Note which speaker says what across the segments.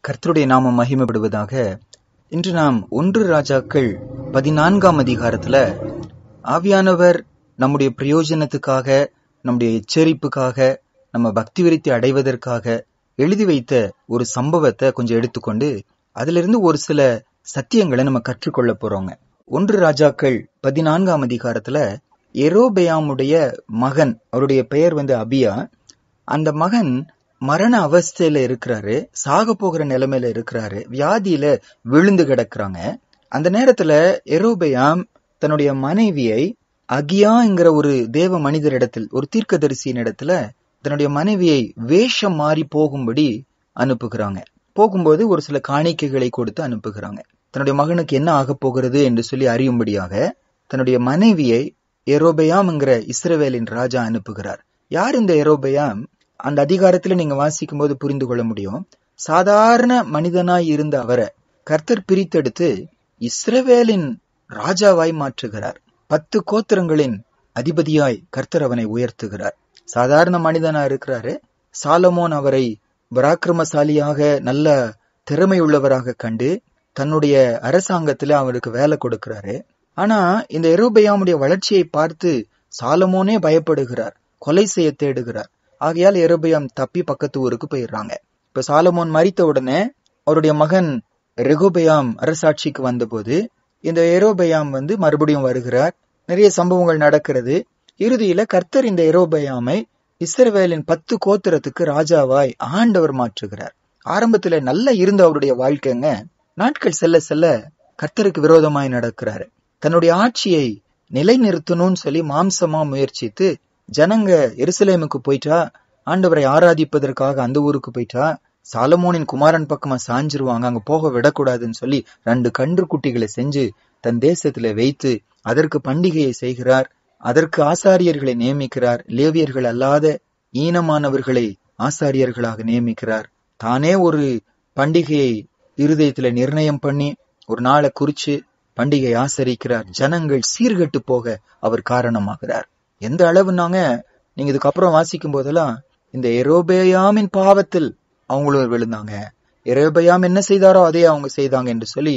Speaker 1: கர்த்தருடைய நாமம் மகிமைப்படுவதாக. இன்று நாம் 1 ராஜாக்கள் 14ஆம் அதிகாரத்துல ஆவியானவர் நம்முடைய பிரயோஜனத்துக்காக, நம்முடைய எச்சரிப்புக்காக, நம்ம பக்தி விருத்தி அடைவதற்காக எழுதி வைத்த ஒரு சம்பவத்தை கொஞ்சம் எடுத்துக்கொண்டு அதிலிருந்து ஒரு சில சத்தியங்களை நம்ம கற்றுக்கொள்ள போறோங்க. 1 ராஜாக்கள் 14ஆம் அதிகாரத்துல யெரொபெயாமுடைய மகன், அவருடைய பெயர் அபியா. அந்த மகன் மரண அவஸ்தையில இருக்கிறாரு, சாக போகிற நிலைமையில இருக்கிறாரு, வியாதியில விழுந்து கிடக்குறாங்க. அந்த நேரத்துல யெரொபெயாம் தன்னுடைய மனைவியை அகியாங்கிற ஒரு தேவ மனிதரிடத்தில், ஒரு தீர்க்கதரிசியின் இடத்துல தன்னுடைய மனைவியை வேஷம் மாறி போகும்படி அனுப்புகிறாங்க. போகும்போது ஒரு சில காணிக்கைகளை கொடுத்து அனுப்புகிறாங்க. தன்னுடைய மகனுக்கு என்ன ஆக போகிறது என்று சொல்லி அறியும்படியாக தன்னுடைய மனைவியை யெரொபெயாம்ங்கிற இஸ்ரவேலின் ராஜா அனுப்புகிறார். யார் இந்த யெரொபெயாம்? அந்த அதிகாரத்துல நீங்க வாசிக்கும் போது புரிந்து கொள்ள முடியும். சாதாரண மனிதனாய் இருந்த அவரை கர்த்தர் பிரித்தெடுத்து இஸ்ரவேலின் ராஜாவாய் மாற்றுகிறார். 10 கோத்திரங்களின் அதிபதியாய் கர்த்தர் அவனை உயர்த்துகிறார். சாதாரண மனிதனா இருக்கிறாரு. சாலமோன் அவரை பராக்கிரமசாலியாக, நல்ல திறமை உள்ளவராக கண்டு தன்னுடைய அரசாங்கத்துல அவருக்கு வேலை கொடுக்கிறாரு. ஆனா இந்த யெரொபெயாமுடைய வளர்ச்சியை பார்த்து சாலமோனே பயப்படுகிறார், கொலை செய்ய தேடுகிறார். ஆகையால் யெரொபெயாம் தப்பி பக்கத்து ஊருக்கு போயிடுறாங்க. இப்ப சாலமோன் மரித்த உடனே அவருடைய மகன் ரெகொபெயாம் அரசாட்சிக்கு வந்தபோது இந்த யெரொபெயாம் மறுபடியும் வருகிறார். நிறைய சம்பவங்கள் நடக்கிறது. இறுதியில கர்த்தர் இந்த யெரொபெயாமை இஸ்ரவேலின் 10 கோத்திரத்துக்கு ராஜாவாய் ஆண்டவர் மாற்றுகிறார். ஆரம்பத்துல நல்லா இருந்த அவருடைய வாழ்க்கைங்க, நாட்கள் செல்ல செல்ல கர்த்தருக்கு விரோதமாய் நடக்கிறாரு. தன்னுடைய ஆட்சியை நிலைநிறுத்தணும்னு சொல்லி மாம்சமா முயற்சித்து ஜனங்க எருசலேமுக்கு போயிட்டா, ஆண்டவரை ஆராதிப்பதற்காக அந்த ஊருக்கு போயிட்டா, சாலமோனின் குமாரன் பக்கமா சாஞ்சிருவாங்க, அங்க போக விடக்கூடாதுன்னு சொல்லி 2 கன்று குட்டிகளை செஞ்சு தன் தேசத்துல வைத்து அதற்கு பண்டிகையை செய்கிறார். அதற்கு ஆசாரியர்களை நியமிக்கிறார். லேவியர்கள் அல்லாத ஈனமானவர்களை ஆசாரியர்களாக நியமிக்கிறார். தானே ஒரு பண்டிகையை இருதயத்துல நிர்ணயம் பண்ணி ஒரு நாளை குறிச்சு பண்டிகை ஆசரிக்கிறார். ஜனங்கள் சீர்கெட்டு போக அவர் காரணமாகிறார். எந்த அளவுனாங்க, நீங்க இதுக்கப்புறம் வாசிக்கும் போதெல்லாம் இந்த யெரொபெயாமின் பாவத்தில் அவங்களும் விழுந்தாங்க. யெரொபெயாம் என்ன செய்தாரோ அதே அவங்க செய்தாங்க என்று சொல்லி,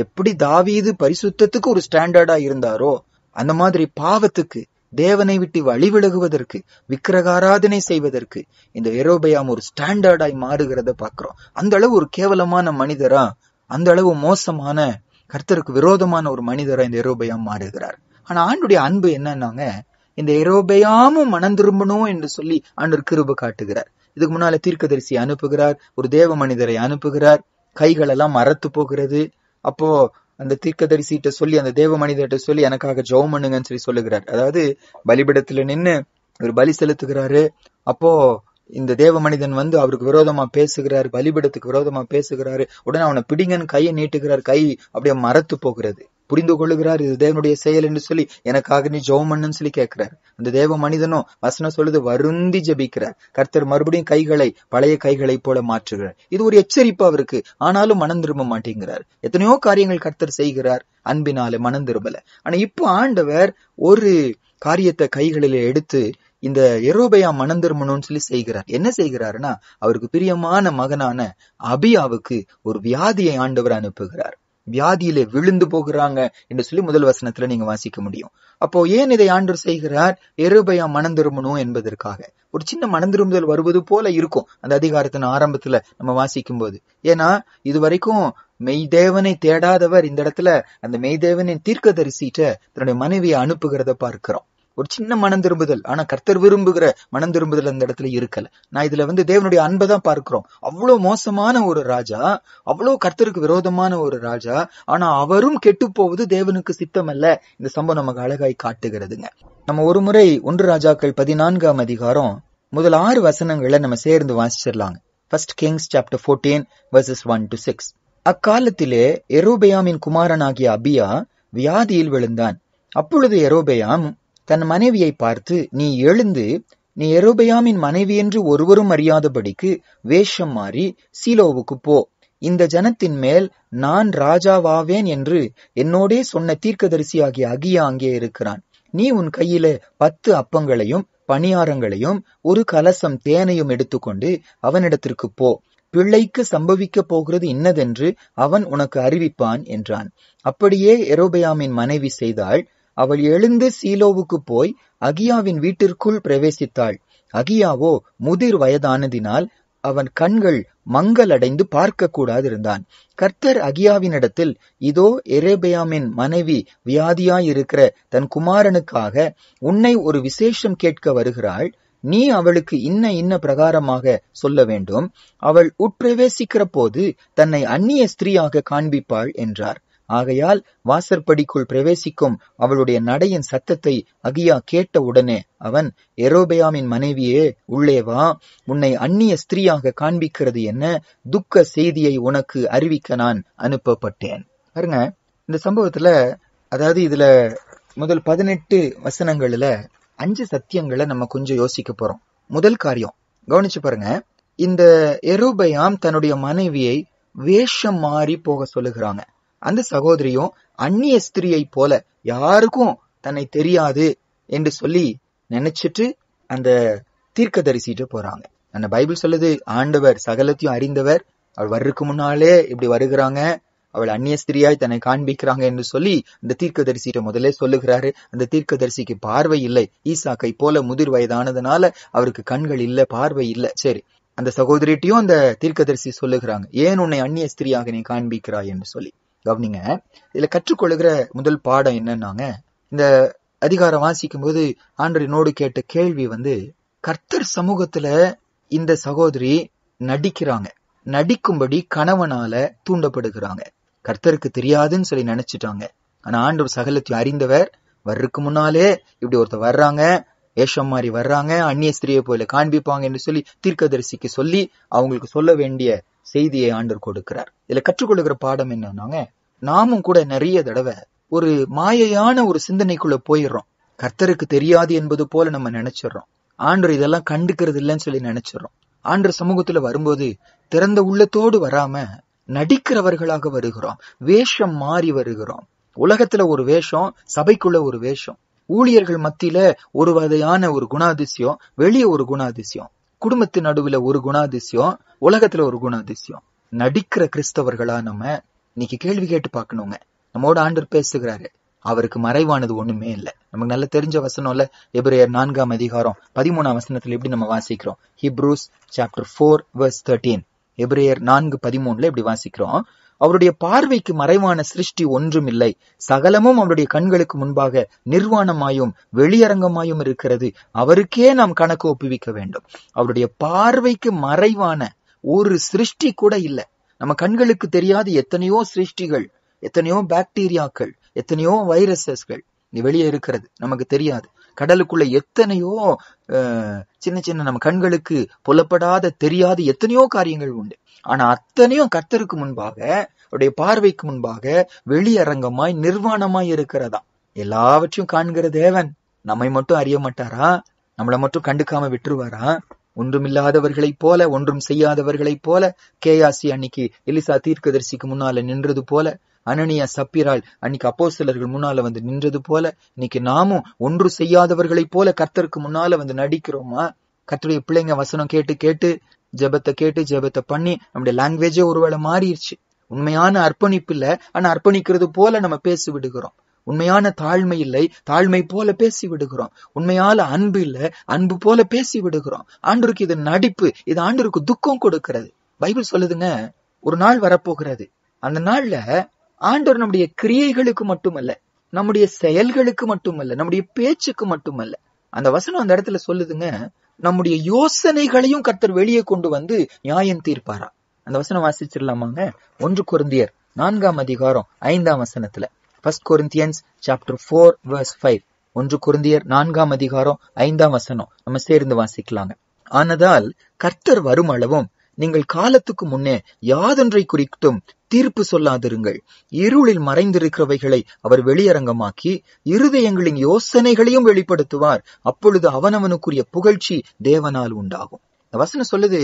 Speaker 1: எப்படி தாவீது பரிசுத்தத்துக்கு ஒரு ஸ்டாண்டர்டா இருந்தாரோ அந்த மாதிரி பாவத்துக்கு, தேவனை விட்டு வழி விலகுவதற்கு, விக்கிரகாராதனை செய்வதற்கு இந்த யெரொபெயாம் ஒரு ஸ்டாண்டர்டாய் மாறுகிறத பாக்குறோம். அந்த அளவு ஒரு கேவலமான மனிதரா, அந்த அளவு மோசமான, கர்த்தருக்கு விரோதமான ஒரு மனிதரா இந்த யெரொபெயாம் மாறுகிறார். ஆனா ஆண்டுடைய அன்பு என்னன்னாங்க, இந்த யெரொபெயாமும் மனம் திரும்பணும் என்று சொல்லி ஆண்டவர் கிருபை காட்டுகிறார். இதுக்கு முன்னால தீர்க்கதரிசி அனுப்புகிறார், ஒரு தேவ மனிதரை அனுப்புகிறார். கைகள் எல்லாம் மரத்து போகிறது. அப்போ அந்த தீர்க்கதரிசிட்ட சொல்லி, அந்த தேவ மனிதர்கிட்ட சொல்லி எனக்காக ஜெபம் பண்ணுங்கன்னு சொல்லி சொல்லுகிறார். அதாவது பலிபீடத்துல நின்னு ஒரு பலி செலுத்துகிறாரு. அப்போ இந்த தேவ மனிதன் அவருக்கு விரோதமா பேசுகிறாரு, பலிபீடத்துக்கு விரோதமா பேசுகிறாரு. உடனே அவனை பிடிங்கன்னு கையை நீட்டுகிறார். கை அப்படியே மரத்து போகிறது. புரிந்து கொள்ளுகிறார், இது தேவனுடைய செயல் என்று சொல்லி, எனக்காக நீ ஜெபம் பண்ணுன்னு சொல்லி கேட்கிறார். அந்த தேவ மனிதனும் வசனம் சொல்லுது, வருந்தி ஜெபிக்கிறார். கர்த்தர் மறுபடியும் கைகளை பழைய கைகளை போல மாற்றுகிறார். இது ஒரு எச்சரிப்பு அவருக்கு. ஆனாலும் மனம் திரும்ப மாட்டேங்கிறார். எத்தனையோ காரியங்கள் கர்த்தர் செய்கிறார், அன்பினால மனம் திரும்பல. ஆனா இப்போ ஆண்டவர் ஒரு காரியத்தை கைகளில எடுத்து இந்த யெரொபெயாம் மனம் திரும்பணும்னு சொல்லி செய்கிறார். என்ன செய்கிறாருன்னா, அவருக்கு பிரியமான மகனான அபியாவுக்கு ஒரு வியாதியை ஆண்டவர் அனுப்புகிறார். வியாதியிலே விழுந்து போகிறாங்க என்று சொல்லி முதல் வசனத்துல நீங்க வாசிக்க முடியும். அப்போ ஏன் இதை ஆண்டவர் செய்கிறார்? யெரொபெயாம் மனம் திரும்பணும் என்பதற்காக. ஒரு சின்ன மனம் திரும்புதல் வருவது போல இருக்கும் அந்த அதிகாரத்தின் ஆரம்பத்துல நம்ம வாசிக்கும் போது. ஏன்னா இதுவரைக்கும் மெய்தேவனை தேடாதவர் இந்த இடத்துல அந்த மெய்தேவனின் தீர்க்கதரிசிட்ட தன்னுடைய மனைவியை அனுப்புகிறத பார்க்கிறோம். ஒரு சின்ன மனம் திரும்புதல், ஆனா கர்த்தர் விரும்புகிற மனம் திரும்புதல் அந்த இடத்துல இருக்கல. நான் இதுல தேவனுடைய அன்பை தான் பார்க்கிறோம். அவ்வளவு மோசமான ஒரு ராஜா, அவ்வளவு கர்த்தருக்கு விரோதமான ஒரு ராஜா, ஆனா அவரும் கெட்டு போவது தேவனுக்கு சித்தம் அல்ல. இந்த சம்பவம் நமக்கு அழகாய் காட்டுகிறதுங்க. நம்ம ஒரு முறை 1 ராஜாக்கள் 14ஆம் அதிகாரம் முதல் 6 வசனங்களை நம்ம சேர்ந்து வாசிச்சிடலாங்க. 1 Kings chapter 14 verses 1 to 6. அக்காலத்திலே யெரொபெயாமின் குமாரனாகிய அபியா வியாதியில் விழுந்தான். அப்பொழுது யெரொபெயாம் தன் மனைவியை பார்த்து, நீ எழுந்து, நீ யெரொபெயாமின் மனைவி என்று ஒருவரும் அறியாதபடிக்கு வேஷம் மாறி சீலோவுக்கு போ. இந்த ஜனத்தின் மேல் நான் ராஜாவாவேன் என்று என்னோடே சொன்ன தீர்க்கதரிசியாகிய அகியா அங்கே இருக்கிறான். நீ உன் கையில 10 அப்பங்களையும் பணியாரங்களையும் 1 கலசம் தேனையும் எடுத்துக்கொண்டு அவனிடத்திற்கு போ. பிள்ளைக்கு சம்பவிக்க போகிறது இன்னதென்று அவன் உனக்கு அறிவிப்பான் என்றான். அப்படியே யெரொபெயாமின் மனைவி செய்தாள். அவள் எழுந்து சீலோவுக்கு போய் அகியாவின் வீட்டிற்குள் பிரவேசித்தாள். அகியாவோ முதிர் வயதானதினால் அவன் கண்கள் மங்கலடைந்து பார்க்க கூடாதிருந்தான். கர்த்தர் அகியாவினிடத்தில், இதோ யெரொபெயாமின் மனைவி வியாதியாயிருக்கிற தன் குமாரனுக்காக உன்னை ஒரு விசேஷம் கேட்க வருகிறாள். நீ அவளுக்கு இன்ன பிரகாரமாக சொல்ல வேண்டும். அவள் உட்பிரவேசிக்கிற போது தன்னை அந்நிய ஸ்திரீயாக காண்பிப்பாள் என்றார். ஆகையால் வாசற்படிக்குள் பிரவேசிக்கும் அவளுடைய நடையின் சத்தத்தை அகியா கேட்ட உடனே அவன், யெரொபெயாமின் மனைவியே, உள்ளே வா, உன்னை அந்நிய ஸ்திரீயாக காண்பிக்கிறது என்ன? துக்க செய்தியை உனக்கு அறிவிக்க நான் அனுப்பப்பட்டேன். பாருங்க, இந்த சம்பவத்துல, அதாவது இதுல முதல் 18 வசனங்கள்ல 5 சத்தியங்களை நம்ம கொஞ்சம் யோசிக்க போறோம். முதல் காரியம் கவனிச்சு பாருங்க. இந்த யெரொபெயாம் தன்னுடைய மனைவியை வேஷம் மாறி போக சொல்லுகிறாங்க. அந்த சகோதரியும் அந்நிய ஸ்திரியை போல யாருக்கும் தன்னை தெரியாது என்று சொல்லி நினைச்சிட்டு அந்த தீர்க்கதரிசிட்டு போறாங்க. அந்த பைபிள் சொல்லுது, ஆண்டவர் சகலத்தையும் அறிந்தவர், அவள் வர்றதுக்கு முன்னாலே இப்படி வருகிறாங்க, அவள் அந்நிய ஸ்திரியாய் தன்னை காண்பிக்கிறாங்க என்று சொல்லி அந்த தீர்க்கதரிசிட்ட முதலே சொல்லுகிறாரு. அந்த தீர்க்கதரிசிக்கு பார்வை இல்லை, ஈசாக்கை போல முதிர் வயதானதுனால அவருக்கு கண்கள் இல்ல, பார்வை இல்லை. சரி, அந்த சகோதரிட்டையும் அந்த தீர்க்கதரிசி சொல்லுகிறாங்க, ஏன் உன்னை அந்நிய ஸ்திரியாக நீ காண்பிக்கிறாய் என்று சொல்லி. கவனிங்க, இதுல கற்றுக்கொள்ளுகிற முதல் பாடம் என்னன்னாங்க, இந்த அதிகாரம் வாசிக்கும் போது ஆண்டவர் என்னோடு கேட்ட கேள்வி கர்த்தர் சமூகத்துல இந்த சகோதரி நடிக்கிறாங்க, நடிக்கும்படி கணவனால தூண்டப்படுகிறாங்க. கர்த்தருக்கு தெரியாதுன்னு சொல்லி நினைச்சிட்டாங்க. ஆனா ஆண்டவர் சகலத்தையும் அறிந்தவர், வர்றதுக்கு முன்னாலே இப்படி ஒருத்தர் வர்றாங்க, ஏஷம் மாதிரி வர்றாங்க, அந்நிய ஸ்திரியை போல காண்பிப்பாங்க என்று சொல்லி தீர்க்கதரிசிக்கு சொல்லி அவங்களுக்கு சொல்ல வேண்டிய செய்தியை ஆண்டவர் கொடுக்கிறார். இதுல கற்றுக்கொள்ளுகிற பாடம் என்னன்னாங்க, நாமும் கூட நிறைய தடவை ஒரு மாயையான ஒரு சிந்தனைக்குள்ள போயிடுறோம். கர்த்தருக்கு தெரியாது என்பது போல நம்ம நினைச்சிடறோம். ஆண்டவர் இதெல்லாம் கண்டுக்கிறது இல்லைன்னு சொல்லி நினைச்சிடறோம். ஆண்டவர் சமூகத்துல வரும்போது திறந்த உள்ளத்தோடு வராம நடிக்கிறவர்களாக வருகிறோம், வேஷம் மாறி வருகிறோம். உலகத்துல ஒரு வேஷம், சபைக்குள்ள ஒரு வேஷம், ஊழியர்கள் மத்தியில ஒரு வகையான ஒரு குணாதிசயம், வெளியே ஒரு குணாதிசயம், குடும்பத்தின் நடுவுல ஒரு குணாதிசயம், உலகத்துல ஒரு குணாதிசயம். நடிக்கிற கிறிஸ்தவர்களா நம்ம இன்னைக்கு கேள்வி கேட்டு பார்க்கணுங்க. நம்மோட ஆண்டவர் பேசுகிறாரு, அவருக்கு மறைவானது ஒண்ணுமே இல்லை. நமக்கு நல்ல தெரிஞ்ச வசனம் இல்ல, எபிரேயர் 4ஆம் அதிகாரம் 13ஆம் வசனத்துல எப்படி நம்ம வாசிக்கிறோம்? Hebrews chapter 4:13. எபிரேயர் 4:13 இப்படி வாசிக்கிறோம், அவருடைய பார்வைக்கு மறைவான சிருஷ்டி ஒன்றும் இல்லை, சகலமும் அவருடைய கண்களுக்கு முன்பாக நிர்வாணமாயும் வெளியரங்கமாயும் இருக்கிறது, அவருக்கே நாம் கணக்கு ஒப்புவிக்க வேண்டும். அவருடைய பார்வைக்கு மறைவான ஒரு சிருஷ்டி கூட இல்லை. நம்ம கண்களுக்கு தெரியாத எத்தனையோ சிருஷ்டிகள், எத்தனையோ பாக்டீரியாக்கள், எத்தனையோ வைரஸஸ்கள் வெளியே இருக்கிறது, நமக்கு தெரியாது. கடலுக்குள்ள எத்தனையோ சின்ன சின்ன நம்ம கண்களுக்கு புலப்படாத தெரியாத எத்தனையோ காரியங்கள் உண்டு. ஆனா அத்தனையும் கர்த்தருக்கு முன்பாக, அவருடைய பார்வைக்கு முன்பாக வெளியரங்கமாய் நிர்வாணமாய் இருக்கிறதா. எல்லாவற்றையும் காண்கிற தேவன் நம்மை மட்டும் அறிய மாட்டாரா? நம்மளை மட்டும் கண்டுக்காம விட்டுருவாரா? ஒன்றுமில்லாதவர்களைப் போல, ஒன்றும் செய்யாதவர்களைப் போல, கேயாசி அன்னைக்கு எலிசா தீர்க்கதரிசிக்கு முன்னால நின்றது போல, அனனியா சப்பீரால் அன்னைக்கு அப்போஸ்தலர்கள் முன்னால நின்றது போல, இன்னைக்கு நாமும் ஒன்று செய்யாதவர்களைப் போல கர்த்தருக்கு முன்னால நடிக்கிறோமா? கர்த்தருடைய பிள்ளைங்க வசனம் கேட்டு கேட்டு ஜெபத்தை பண்ணி நம்முடைய லாங்குவேஜே ஒருவேளை மாறிடுச்சு. உண்மையான அர்ப்பணிப்பு இல்ல, ஆனா அர்ப்பணிக்கிறது போல நம்ம பேசி விடுகிறோம். உண்மையான தாழ்மை இல்லை, தாழ்மை போல பேசி விடுகிறோம். உண்மையான அன்பு இல்ல, அன்பு போல பேசி விடுகிறோம். ஆண்டவருக்கு இது நடிப்பு, இது ஆண்டவருக்கு துக்கம் கொடுக்கிறது. பைபிள் சொல்லுதுங்க, ஒரு நாள் வரப்போகிறது, அந்த நாள்ல ஆண்டவர் நம்முடைய கிரியைகளுக்கு மட்டுமல்ல, நம்முடைய செயல்களுக்கு மட்டுமல்ல, நம்முடைய பேச்சுக்கு மட்டுமல்ல, அந்த வசனம் அந்த இடத்துல சொல்லுதுங்க, நம்முடைய யோசனைகளையும் கர்த்தர் வெளியே கொண்டு நியாயம் தீர்ப்பாரா. அந்த வசனம் வாசிச்சிடலாமாங்க? 1 கொரிந்தியர் 4ஆம் அதிகாரம் 5ஆம் வசனத்துல, 1 Corinthians chapter 4 verse 5. 1 கொரிந்தியர் 4ஆம் அதிகாரம் 5ஆம் வசனம் நம்ம சேர்ந்து வாசிக்கலாங்க. ஆனதால் கர்த்தர் வரும் அளவும் நீங்கள் காலத்துக்கு முன்னே யாதொன்றை குறித்தும் தீர்ப்பு சொல்லாதிருங்கள். இருளில் மறைந்திருக்கிறவைகளை அவர் வெளியரங்கமாக்கி இருதயங்களின் யோசனைகளையும் வெளிப்படுத்துவார். அப்பொழுது அவனவனுக்குரிய புகழ்ச்சி தேவனால் உண்டாகும். இந்த வசனம் சொல்லுது,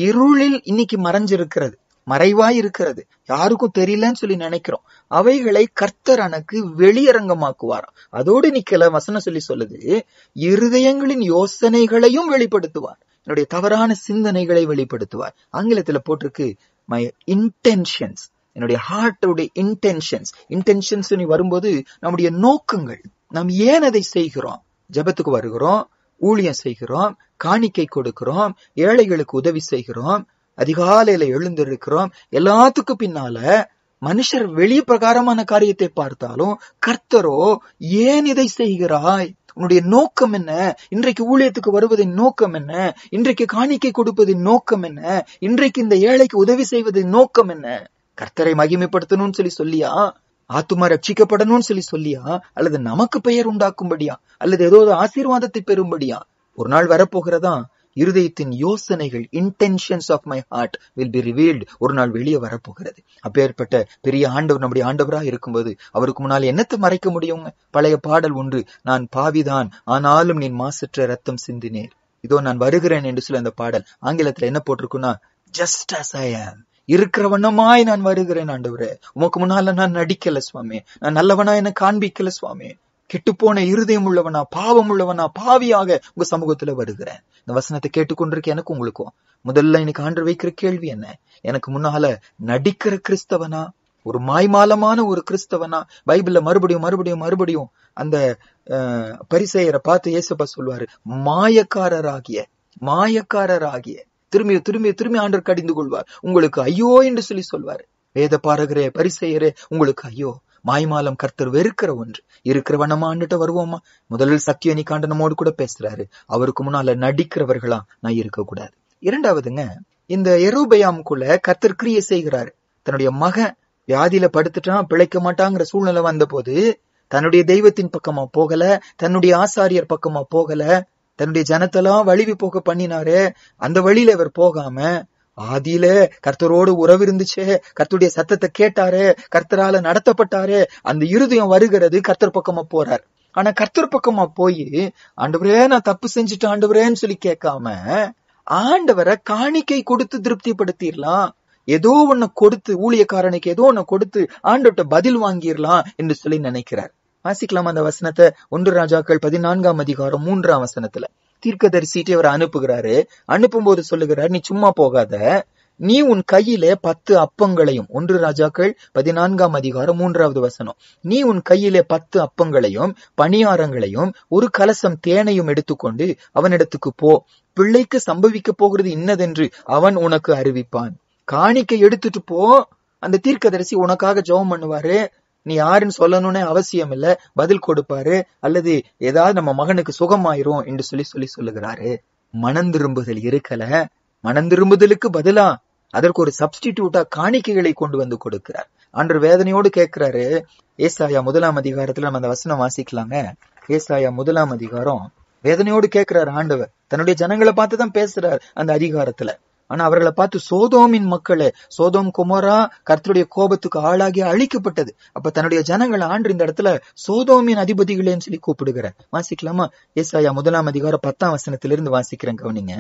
Speaker 1: இருளில் இன்னைக்கு மறைஞ்சிருக்கிறது, மறைவாய் இருக்கிறது, யாருக்கும் தெரியலன்னு சொல்லி நினைக்கிறோம், அவைகளை கர்த்தர் எனக்கு வெளியரங்கமாக்குவார். அதோடு நிக்கல, வசனம் சொல்லுது, இருதயங்களின் யோசனைகளையும் வெளிப்படுத்துவார். என்னுடைய தவறான சிந்தனைகளை வெளிப்படுத்துவார். ஆங்கிலத்துல போட்டிருக்கு மை இன்டென்ஷன்ஸ், என்னுடைய ஹார்ட்டோட இன்டென்ஷன்ஸ் வரும்போது நம்முடைய நோக்கங்கள், நாம் ஏன் அதை செய்கிறோம், ஜெபத்துக்கு வருகிறோம், ஊழியம் செய்கிறோம், காணிக்கை கொடுக்கிறோம், ஏழைகளுக்கு உதவி செய்கிறோம், அதிகாலையில எழுந்திருக்கிறோம், எல்லாத்துக்கும் பின்னால மனுஷர் வெளிய பிரகாரமான காரியத்தை பார்த்தாலும் கர்த்தரோ ஏன் இதை செய்கிறாய், உன்னுடைய நோக்கம் என்ன, இன்றைக்கு ஊழியத்துக்கு வருவதின் நோக்கம் என்ன, இன்றைக்கு காணிக்கை கொடுப்பதின் நோக்கம் என்ன, இன்றைக்கு இந்த ஏழைக்கு உதவி செய்வதின் நோக்கம் என்ன, கர்த்தரை மகிமைப்படுத்தணும்னு சொல்லியா, ஆத்துமா ரட்சிக்கப்படணும்னு சொல்லியா, அல்லது நமக்கு பெயர் உண்டாக்கும்படியா, அல்லது ஏதோ ஆசீர்வாதத்தை பெறும்படியா? ஒரு நாள் வரப்போகிறதா இருதயத்தின் யோசனைகள், intentions of my heart will be revealed, ஒரு நாள் வெளியே வரப்போகிறது. அப்பேற்பட்ட பெரிய ஆண்டவர் நம்முடைய ஆண்டவராக இருக்கும்போது அவருக்கு முன்னால் என்னத்தை மறைக்க முடியுங்க? பழைய பாடல் ஒன்று, நான் பாவிதான் ஆனாலும் நீ மாசற்ற ரத்தம் சிந்தினேர், இதோ நான் வருகிறேன் என்று சொல்லி அந்த பாடல் ஆங்கிலத்துல என்ன போட்டிருக்குன்னா, ஜஸ்ட் as I am, இருக்கிற வண்ணமாய் நான் வருகிறேன் ஆண்டவரே, உமக்கு முன்னால நான் நடிக்கல சுவாமி, நான் நல்லவனா என்ன காண்பிக்கல சுவாமி, கெட்டுப்போன இருதயம் உள்ளவனா, பாவம் உள்ளவனா, பாவியாக உங்க சமூகத்துல வருகிறேன். இந்த வசனத்தை கேட்டுக்கொண்டிருக்க எனக்கு உங்களுக்கும் முதல்ல இன்னைக்கு ஆண்டவர் வைக்கிற கேள்வி என்ன? எனக்கு முன்னால நடிக்கிற கிறிஸ்தவனா, ஒரு மாய்மாலமான ஒரு கிறிஸ்தவனா? பைபிள்ல மறுபடியும் அந்த பரிசேயரை பார்த்து இயேசுப்பா சொல்வாரு, மாயக்காரராகிய திரும்பி ஆண்டவர் கடிந்து கொள்வார். உங்களுக்கு ஐயோ என்று சொல்வாரு. வேத பாரகரே, பரிசேயரே, உங்களுக்கு ஐயோ, மாய்மாலம் கர்த்தர் வெறுக்கிற ஒன்று. இருக்கிற வண்ணமான்னுட்டு வருவோமா? முதலில் சத்தியனி காண்ட நம்மோடு கூட பேசுறாரு, அவருக்கு முன்னால நடிக்கிறவர்களா நான் இருக்கக்கூடாது. இரண்டாவதுங்க, இந்த யெரொபெயாமுக்குள்ள கர்த்தர் கிரியை செய்கிறாரு. தன்னுடைய மகன் வியாதியில படுத்துட்டான், பிழைக்க மாட்டாங்கிற சூழ்நிலை வந்த போது தன்னுடைய தெய்வத்தின் பக்கமா போகல, தன்னுடைய ஆசாரியர் பக்கமா போகல, தன்னுடைய ஜனத்தெல்லாம் வழிவி போக பண்ணினாரு. அந்த வழியில இவர் போகாம ஆதியில கர்த்தரோடு உறவு இருந்துச்சே, கர்த்தருடைய சத்தத்தை கேட்டாரு, கர்த்தரால நடத்தப்பட்டாரு, அந்த இருதயம் வருகிறது, கர்த்தர் பக்கமா போறார். ஆனா கர்த்தர் பக்கமா போய் ஆண்டவரே நான் தப்பு செஞ்சுட்டேன் ஆண்டவரேன்னு சொல்லி கேட்காம ஆண்டவரை காணிக்கை கொடுத்து திருப்திப்படுத்திடலாம், ஏதோ ஒண்ணு கொடுத்து, ஊழியக்காரனுக்கு ஏதோ ஒண்ணு கொடுத்து ஆண்டவர்கிட்ட பதில் வாங்கிடலாம் என்று சொல்லி நினைக்கிறார். வாசிக்கலாம் அந்த வசனத்தை. 1 ராஜாக்கள் 14ஆம் அதிகாரம் 3ஆம் வசனத்துல தீர்க்கதரிசிட்டே அவர் அனுப்புகிறாரு. அனுப்பும் போது சொல்லுகிறார், நீ சும்மா போகாத, நீ உன் கையிலே 10 அப்பங்களையும், 1 ராஜாக்கள் 14ஆம் அதிகாரம் 3வது வசனம், நீ உன் கையிலே 10 அப்பங்களையும் பணியாரங்களையும் ஒரு கலசம் தேனையும் எடுத்துக்கொண்டு அவனிடத்துக்கு போ, பிள்ளைக்கு சம்பவிக்க போகிறது இன்னதென்று அவன் உனக்கு அறிவிப்பான். காணிக்கை எடுத்துட்டு போ, அந்த தீர்க்கதரிசி உனக்காக ஜெபம் பண்ணுவாரு, நீ யாருன்னு சொல்லணும்னு அவசியம் இல்ல, பதில் கொடுப்பாரு, அல்லது ஏதாவது நம்ம மகனுக்கு சுகமாயிரும் என்று சொல்லுகிறாரு. மனம் திரும்புதல் இருக்கல, மனம் திரும்புதலுக்கு பதிலா அதற்கு ஒரு சப்ஸ்டிடியூட்டா காணிக்கைகளை கொண்டு வந்து கொடுக்கிறார். ஆண்டவர் வேதனையோடு கேட்கிறாரு. ஏசாயா 1ஆம் அதிகாரத்துல நம்ம அந்த வசனம் வாசிக்கலாங்க. ஏசாயா 1ஆம் அதிகாரம் வேதனையோடு கேட்கிறார் ஆண்டவர். தன்னுடைய ஜனங்களை பார்த்துதான் பேசுறார் அந்த அதிகாரத்துல. ஆனா அவர்களை பார்த்து, சோதோமின் மக்களே, சோதோம் குமோரா கர்த்தருடைய கோபத்துக்கு ஆளாகி அழிக்கப்பட்டது. அப்ப தன்னுடைய ஜனங்களை ஆண்டு இந்த இடத்துல சோதோமின் அதிபதிகளேன்னு சொல்லி கூப்பிடுகிறார். வாசிக்கலாமா? ஏசாயா 1ஆம் அதிகாரம் 10ஆம் வசனத்திலிருந்து வாசிக்கிறேன், கவனிங்க.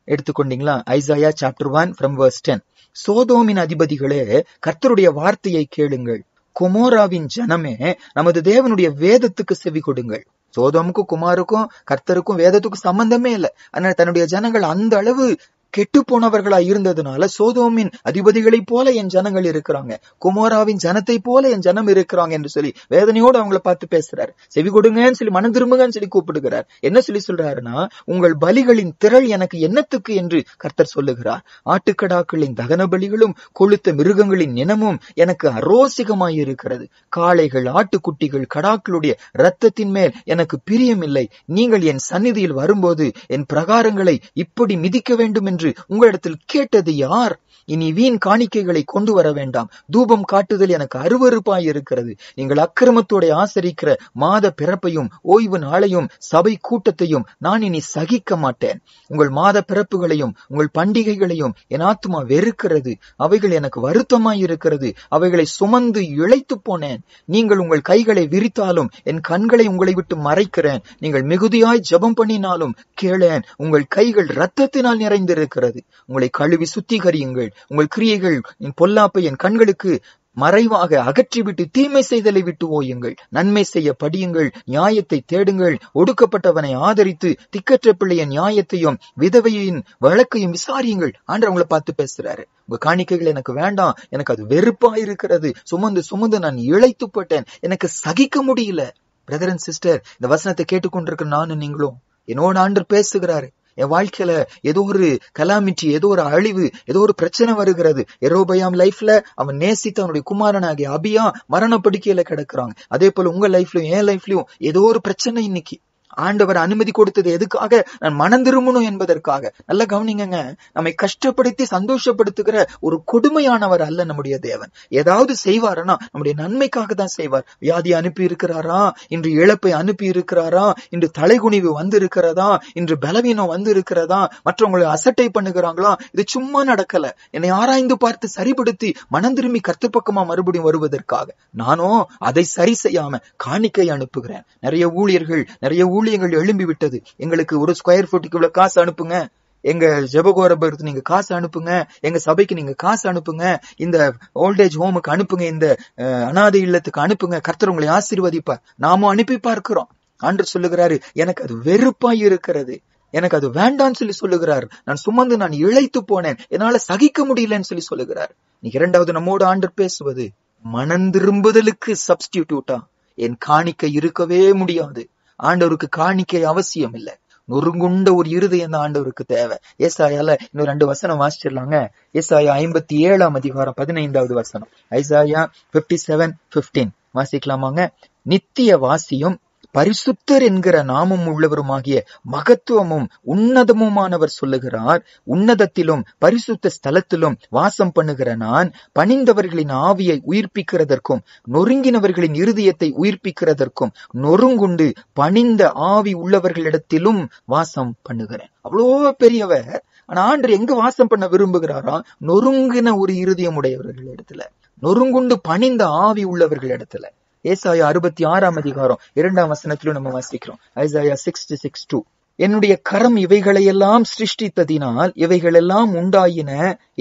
Speaker 1: எடுத்துக்கொண்டீங்களா? Isaiah chapter 1 from verse 10. சோதோமின் அதிபதிகளே, கர்த்தருடைய வார்த்தையை கேளுங்கள், குமோராவின் ஜனமே, நமது தேவனுடைய வேதத்துக்கு செவி கொடுங்கள். சோதோமுக்கும் குமாருக்கும் கர்த்தருக்கும் வேதத்துக்கும் சம்பந்தமே இல்லை. அதனால தன்னுடைய ஜனங்கள் அந்த அளவு கெட்டு போனவர்களா இருந்ததுனால சோதோமின் அதிபதிகளை போல என் ஜனங்கள் இருக்கிறாங்க, குமோராவின் ஜனத்தை போல என் ஜனம் இருக்கிறாங்க என்று சொல்லி வேதனையோடு அவங்கள பார்த்து பேசுறாரு. செவி கொடுங்கன்னு சொல்லி, மனம் திரும்புங்கன்னு சொல்லி கூப்பிடுகிறார். என்ன சொல்றாருன்னா, உங்கள் பலிகளின் திரள் எனக்கு என்னத்துக்கு என்று கர்த்தர் சொல்லுகிறார். ஆட்டுக்கடாக்களின் தகன பலிகளும் கொழுத்த மிருகங்களின் இனமும் எனக்கு அரோசிகமாய் இருக்கிறது. காளைகள், ஆட்டுக்குட்டிகள், கடாக்களுடைய இரத்தத்தின் மேல் எனக்கு பிரியமில்லை. நீங்கள் என் சந்நிதியில் வரும்போது என் பிரகாரங்களை இப்படி மிதிக்க வேண்டும் என்று உங்களிடத்தில் கேட்டது யார்? இனி வீண் காணிக்கைகளை கொண்டு வர வேண்டாம். தூபம் காட்டுதல் எனக்கு அருவருப்பாய் இருக்கிறது. நீங்கள் அக்கிரமத்தோட ஆசரிக்கிற மாத பிறப்பையும் ஓய்வு நாளையும் சபை கூட்டத்தையும் நான் இனி சகிக்க மாட்டேன். உங்கள் மாத பிறப்புகளையும் உங்கள் பண்டிகைகளையும் என் ஆத்துமா வெறுக்கிறது. அவைகள் எனக்கு வருத்தமாய் இருக்கிறது. அவைகளை சுமந்து இழைத்து போனேன். நீங்கள் உங்கள் கைகளை விரித்தாலும் என் கண்களை உங்களை விட்டு மறைக்கிறேன். நீங்கள் மிகுதியாய் ஜெபம் பண்ணினாலும் கேளேன். உங்கள் கைகள் இரத்தத்தினால் நிறைந்திருக்கிறது. உங்களை கழுவி சுத்திகரியுங்கள். உங்கள் கிரியைகள் என் பொல்லாப்பை என் கண்களுக்கு மறைவாக அகற்றிவிட்டு தீமை செய்தலை விட்டு ஓயுங்கள். நன்மை செய்ய படியுங்கள், நியாயத்தை தேடுங்கள், ஒடுக்கப்பட்டவனை ஆதரித்து திக்கற்ற பிள்ளைய நியாயத்தையும் விதவையின் வழக்கையும் விசாரியுங்கள். ஆண்டவர் உங்களை பார்த்து பேசுறாரு. உங்க காணிக்கைகள் எனக்கு வேண்டாம், எனக்கு அது வெறுப்பா இருக்கிறது, சுமந்து சுமந்து நான் இழைத்து போட்டேன், எனக்கு சகிக்க முடியல. பிரதர் அண்ட் சிஸ்டர், இந்த வசனத்தை கேட்டுக்கொண்டிருக்கிற நானும் நீங்களும் என்னோட ஆண்டவர் பேசுகிறாரு. என் வாழ்க்கையில ஏதோ ஒரு கலாமிட்டி, ஏதோ ஒரு அழிவு, ஏதோ ஒரு பிரச்சனை வருகிறது. யெரொபெயாம் லைஃப்ல அவன் நேசித்த அவனுடைய குமாரனாகிய அபியா மரண படுக்கையில கிடக்குறாங்க. அதே போல உங்க லைஃப்லயும் என் லைஃப்லயும் ஏதோ ஒரு பிரச்சனை. இன்னைக்கு ஆண்டவர் அனுமதி கொடுத்தது எதுக்காக? நான் மனம் திரும்பணும் என்பதற்காக. நல்லா கவனிங்க, நம்மை கஷ்டப்படுத்தி சந்தோஷப்படுத்துகிற ஒரு கொடுமையானவர் அல்ல நம்முடைய தேவன். ஏதாவது செய்வாரனா நம்முடைய நன்மைக்காக தான் செய்வார். வியாதி அனுப்பி இருக்கிறாரா, இன்று இழப்பை அனுப்பி இருக்கிறாரா, இன்று தலைகுனிவு வந்து இருக்கிறதா, இன்று பலவீனம் வந்து இருக்கிறதா, மற்றவங்களை அசட்டை பண்ணுகிறாங்களா, இது சும்மா நடக்கல. என்னை ஆராய்ந்து பார்த்து சரிபடுத்தி மனம் திரும்பி கர்த்தர் பக்கமா மறுபடியும் வருவதற்காக. நானும் அதை சரி செய்யாம காணிக்கை அனுப்புகிறேன். நிறைய ஊழியர்கள், நிறைய ஊழியங்கள் எழும்பி விட்டது. எங்களுக்கு ஒரு ஸ்கொயர் ஃபுட்டுக்கு இவ்வளவு காசு அனுப்புங்க, எங்க ஜெபகோரபுரத்துக்கு நீங்க காசு அனுப்புங்க, எங்க சபைக்கு நீங்க காசு அனுப்புங்க, இந்த ஓல்டேஜ் ஹோமுக்கு அனுப்புங்க, இந்த அனாதை இல்லத்துக்கு அனுப்புங்க, கர்த்தர் உங்களை ஆசீர்வதிப்பார். நாமும் அனுப்பி பார்க்கிறோம். ஆண்டவர் சொல்லுகிறாரு, எனக்கு அது வெறுப்பாய் இருக்கிறது, எனக்கு அது வேண்டான்னு சொல்லி சொல்லுகிறார். நான் சுமந்து நான் இழைத்து போனேன், என்னால சகிக்க முடியலன்னு சொல்லி சொல்லுகிறார். இரண்டாவது நம்மோடு ஆண்டவர் பேசுவது, மனம் திரும்புதலுக்கு சப்ஸ்டிடியூட்டா என் காணிக்கை இருக்கவே முடியாது. ஆண்டவருக்கு காணிக்கை அவசியம் இல்லை. நொறுங்குண்ட ஒரு இருதயம் தான் ஆண்டவருக்கு தேவை. ஏசாயால இன்னும் 2 வசனம் வாசிச்சிடலாங்க. ஏசாயா 57ஆம் அதிகாரம் 15வது வசனம். ஐசாயா 57:15 வாசிக்கலாமாங்க? நித்திய வாசியும் பரிசுத்தர் என்கிற நாமம் உள்ளவருமாகிய மகத்துவமும் உன்னதமுமானவர் சொல்லுகிறார், உன்னதத்திலும் பரிசுத்த ஸ்தலத்திலும் வாசம் பண்ணுகிற நான் பணிந்தவர்களின் ஆவியை உயிர்ப்பிக்கிறதற்கும் நொறுங்கினவர்களின் இருதயத்தை உயிர்ப்பிக்கிறதற்கும் நொறுங்குண்டு பணிந்த ஆவி உள்ளவர்களிடத்திலும் வாசம் பண்ணுகிறேன். அவ்வளோ பெரியவர். ஆனா ஆண்டவர் எங்க வாசம் பண்ண விரும்புகிறாரா? நொறுங்கின ஒரு இருதயம் உடையவர்கள் இடத்துல, நொறுங்குண்டு பணிந்த ஆவி உள்ளவர்கள் இடத்துல. ஏசாயா 66ஆம் அதிகாரம் 2ஆம் வசனத்திலும் நம்ம வாசிக்கிறோம். ஐசாயா 66:2. என்னுடைய கரம் இவைகளையெல்லாம் சிருஷ்டித்ததினால் இவைகளெல்லாம் உண்டாயின